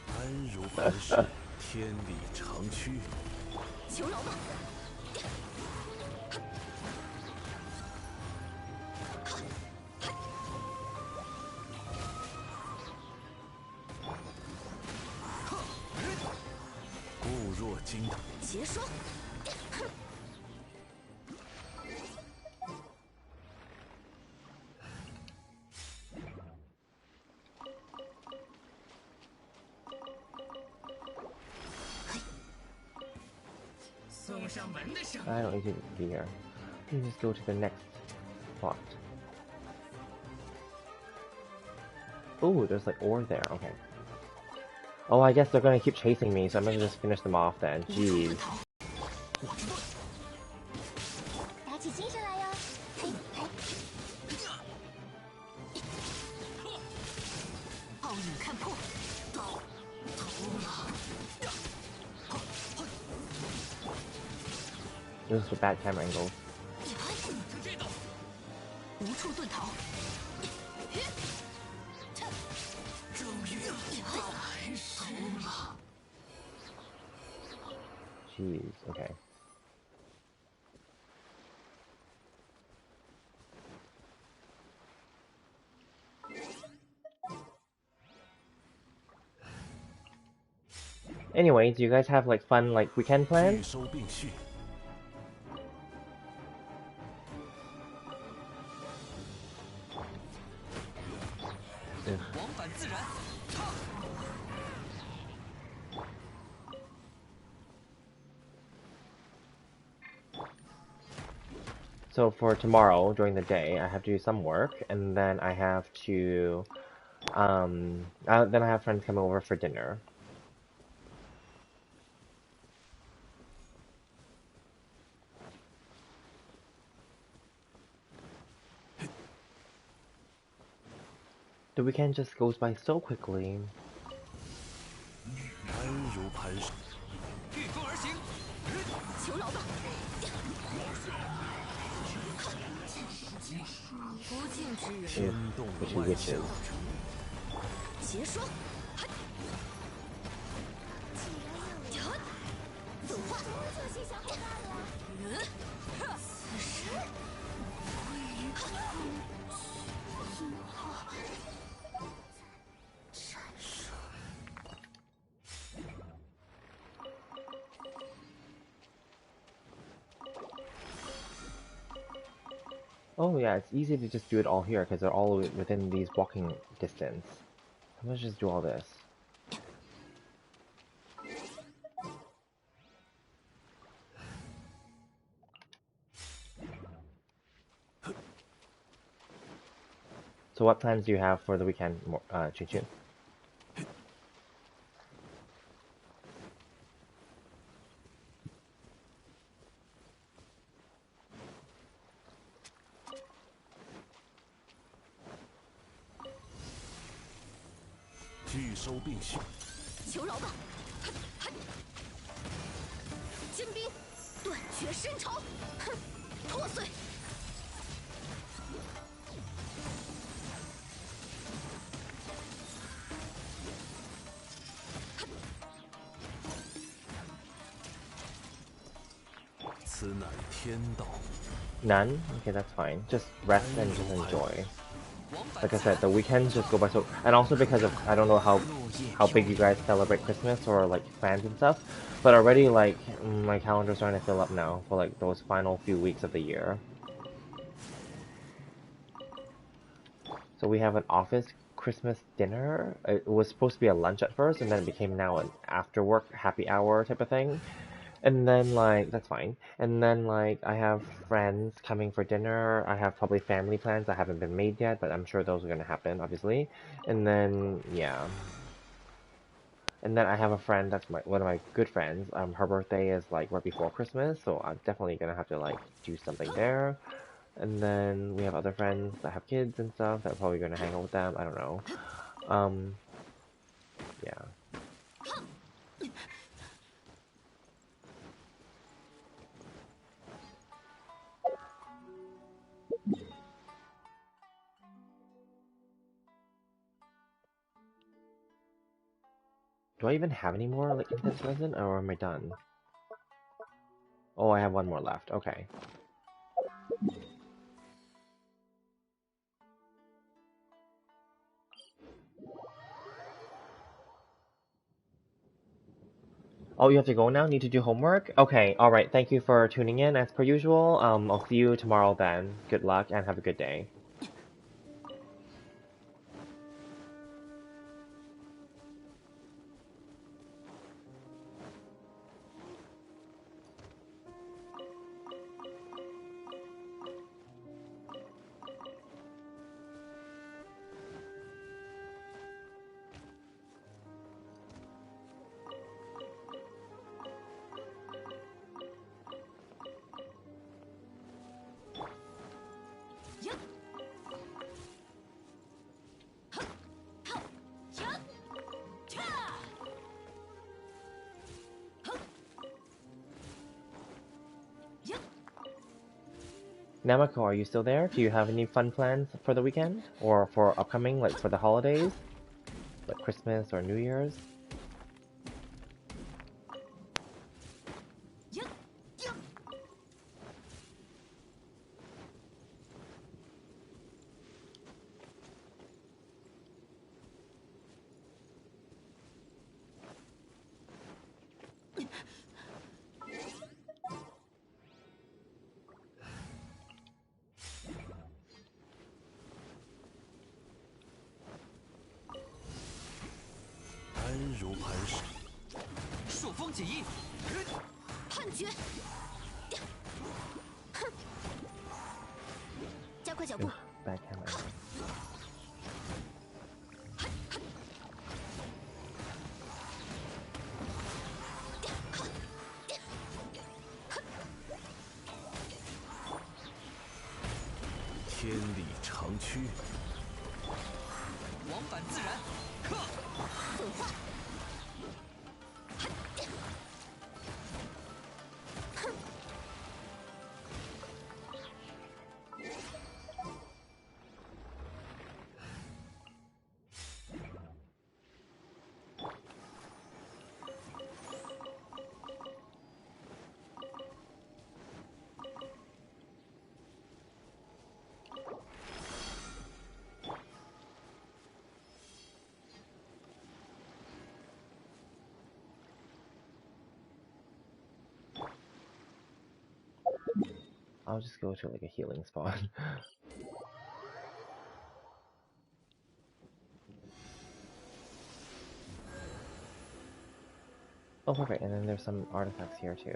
安如磐石，天理长驱。求饶吧！固若金汤。结霜。I don't need to be here. You just go to the next spot. Ooh, there's like ore there, okay. Oh, I guess they're gonna keep chasing me, so I'm gonna just finish them off then. Jeez. 打起精神来哟！奥影看破，This is a bad camera angle. 无处遁逃。终于来时了。 Jeez, okay. Anyway, do you guys have like fun like weekend 聚 plans? 收并蓄。 往返自然。 So for tomorrow during the day, I have to do some work, and then I have to, then I have friends come over for dinner. The weekend just goes by so quickly. 安如磐石。御风而行。求饶吧！不敬之人，天动which 万 is 象。 结霜。走化。此时。 Oh yeah, it's easy to just do it all here because they're all within these walking distance. Let's just do all this. So what plans do you have for the weekend, Chun-Chun? None? Okay, that's fine. Just rest and just enjoy. Like I said, the weekends just go by so... And also because of... I don't know how big you guys celebrate Christmas or like plans and stuff. But already like my calendar's starting to fill up now for like those final few weeks of the year. So we have an office Christmas dinner. It was supposed to be a lunch at first and then it became now an after work happy hour type of thing. And then like that's fine. And then like I have friends coming for dinner. I have probably family plans that haven't been made yet, but I'm sure those are gonna happen, obviously. And then yeah. And then I have a friend that's one of my good friends. Her birthday is like right before Christmas, so I'm definitely gonna have to like do something there. And then we have other friends that have kids and stuff that are probably gonna hang out with them. I don't know. Um, yeah. Do I even have any more like intense resin, or am I done? Oh, I have one more left. Okay. Oh, you have to go now? Need to do homework? Okay, alright. Thank you for tuning in as per usual. I'll see you tomorrow then. Good luck and have a good day. Namako, are you still there? Do you have any fun plans for the weekend? Or for upcoming, like for the holidays? Like Christmas or New Year's?判决，加快脚步。Backhand. 天理长驱，往返自然，克粉化，I'll just go to like a healing spot. Oh, perfect. And then there's some artifacts here too.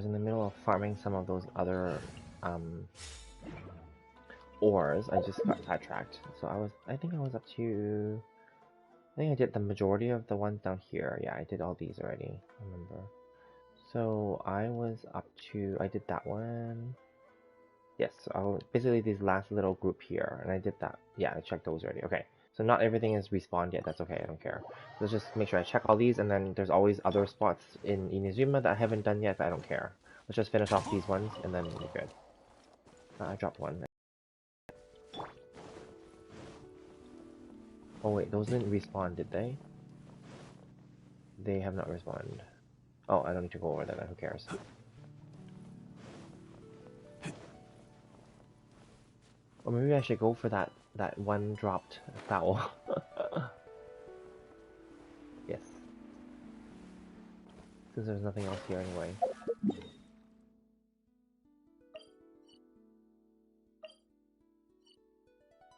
was in the middle of farming some of those other ores. I just got sidetracked. So I think I was up to, I think I did the majority of the ones down here. Yeah, I did all these already, I remember. So I was up to, I did that one. Yes, so basically this last little group here, and I did that. Yeah, I checked those already. Okay, so not everything is respawned yet. That's okay, I don't care. Let's just make sure I check all these, and then there's always other spots in Inazuma that I haven't done yet, but I don't care. Let's just finish off these ones, and then we're good. I dropped one. Oh wait, those didn't respawn, did they? They have not respawned. Oh, I don't need to go over that, who cares? Or maybe I should go for that one dropped foul. Yes. Since there's nothing else here anyway.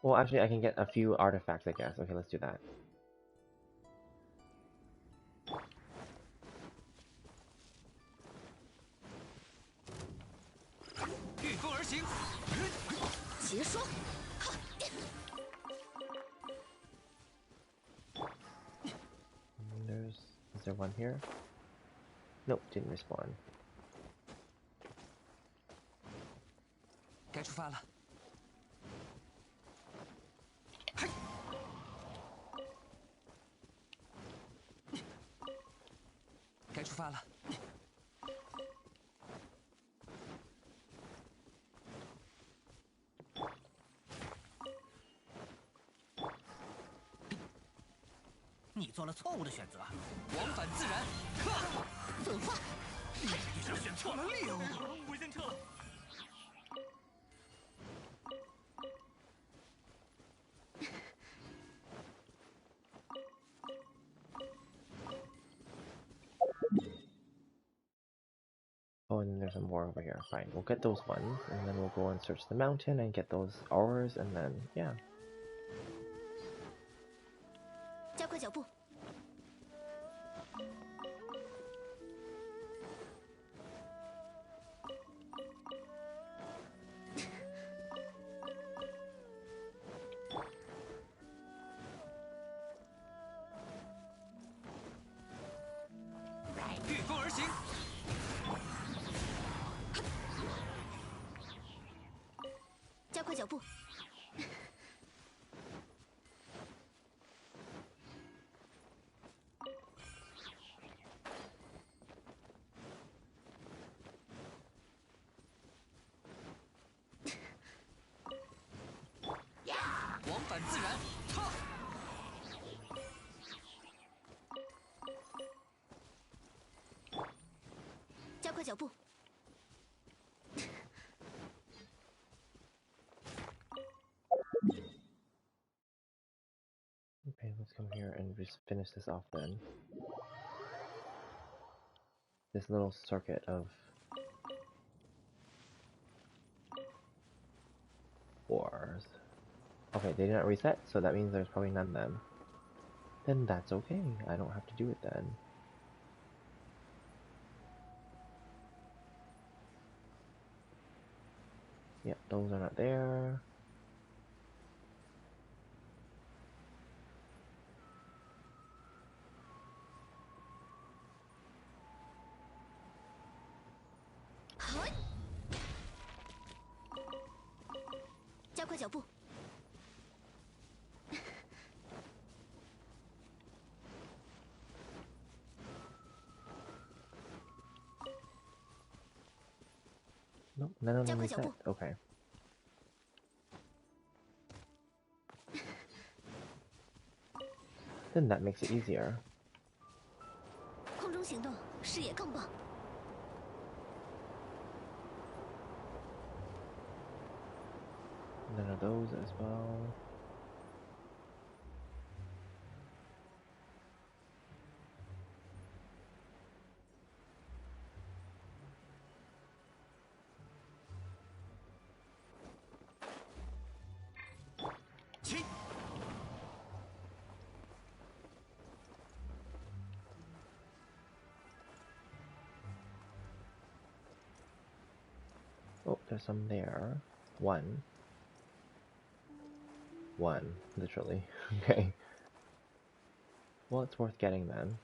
Well, actually, I can get a few artifacts, I guess. Okay, let's do that. Is there one here? Nope, didn't respawn. 该出发了。该出发了。你做了错误的选择，往返自然。粉化，你这选错了猎物，回旋车。 Oh, and then there's some more over here. Fine, we'll get those ones, and then we'll go and search the mountain and get those ores, and then, yeah. 加快脚步。御风而行。 加快脚步。往返自然。操！加快脚步。 Okay, let's come here and just finish this off then. This little circuit of wars. Okay, they did not reset, so that means there's probably none then. Then that's okay, I don't have to do it then. Yep, those are not there. Nope, 加快脚步。 Nope, none of them reset. Okay. Then that makes it easier. 空中行动，视野更棒。 None of those as well. There's some there. One, literally. Okay. Well, it's worth getting then.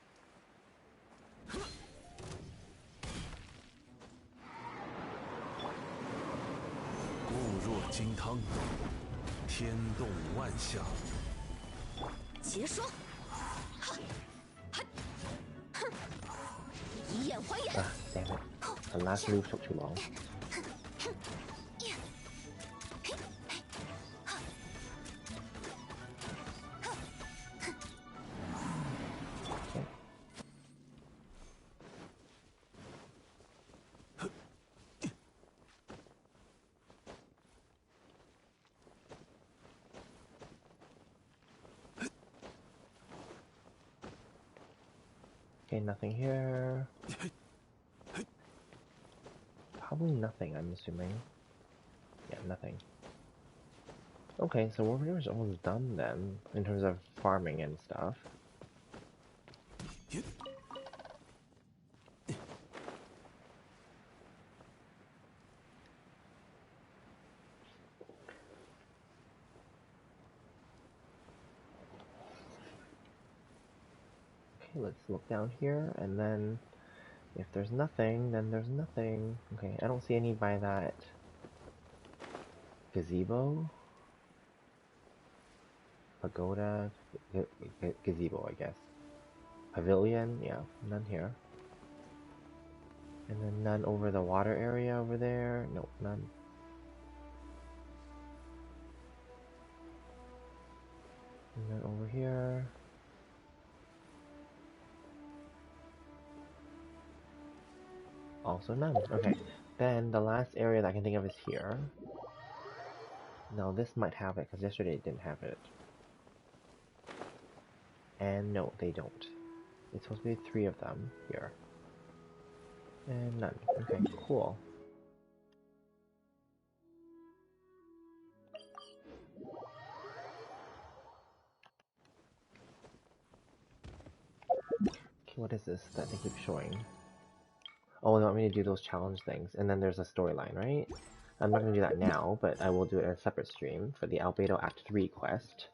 固若金汤，天动万象。结束。以眼还眼。 Ah, damn it. The last move took too long. Okay, nothing here. Probably nothing, I'm assuming. Yeah, nothing. Okay, so we're pretty much almost done then, in terms of farming and stuff. Okay, let's look down here, and then if there's nothing, then there's nothing. Okay, I don't see any by that gazebo. Pagoda, gazebo, I guess. Pavilion, yeah, none here. And then none over the water area over there. Nope, none. And then over here. Also none. Okay. Then the last area that I can think of is here. No, this might have it, because yesterday it didn't have it. And no, they don't. It's supposed to be 3 of them here. And none. Okay, cool. Okay, what is this that they keep showing? Oh, they want me to do those challenge things, and then there's a storyline, right? I'm not going to do that now, but I will do it in a separate stream for the Albedo Act 3 quest.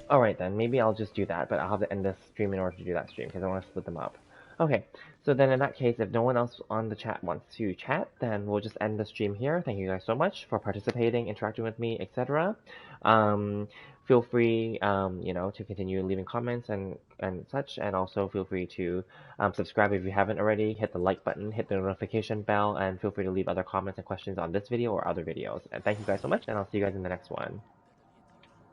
Alright then, maybe I'll just do that, but I'll have to end this stream in order to do that stream, because I want to split them up. Okay, so then in that case, if no one else on the chat wants to chat, then we'll just end the stream here. Thank you guys so much for participating, interacting with me, etc. Feel free, to continue leaving comments and such, and also feel free to subscribe if you haven't already, hit the like button, hit the notification bell, and feel free to leave other comments and questions on this video or other videos. And thank you guys so much, and I'll see you guys in the next one.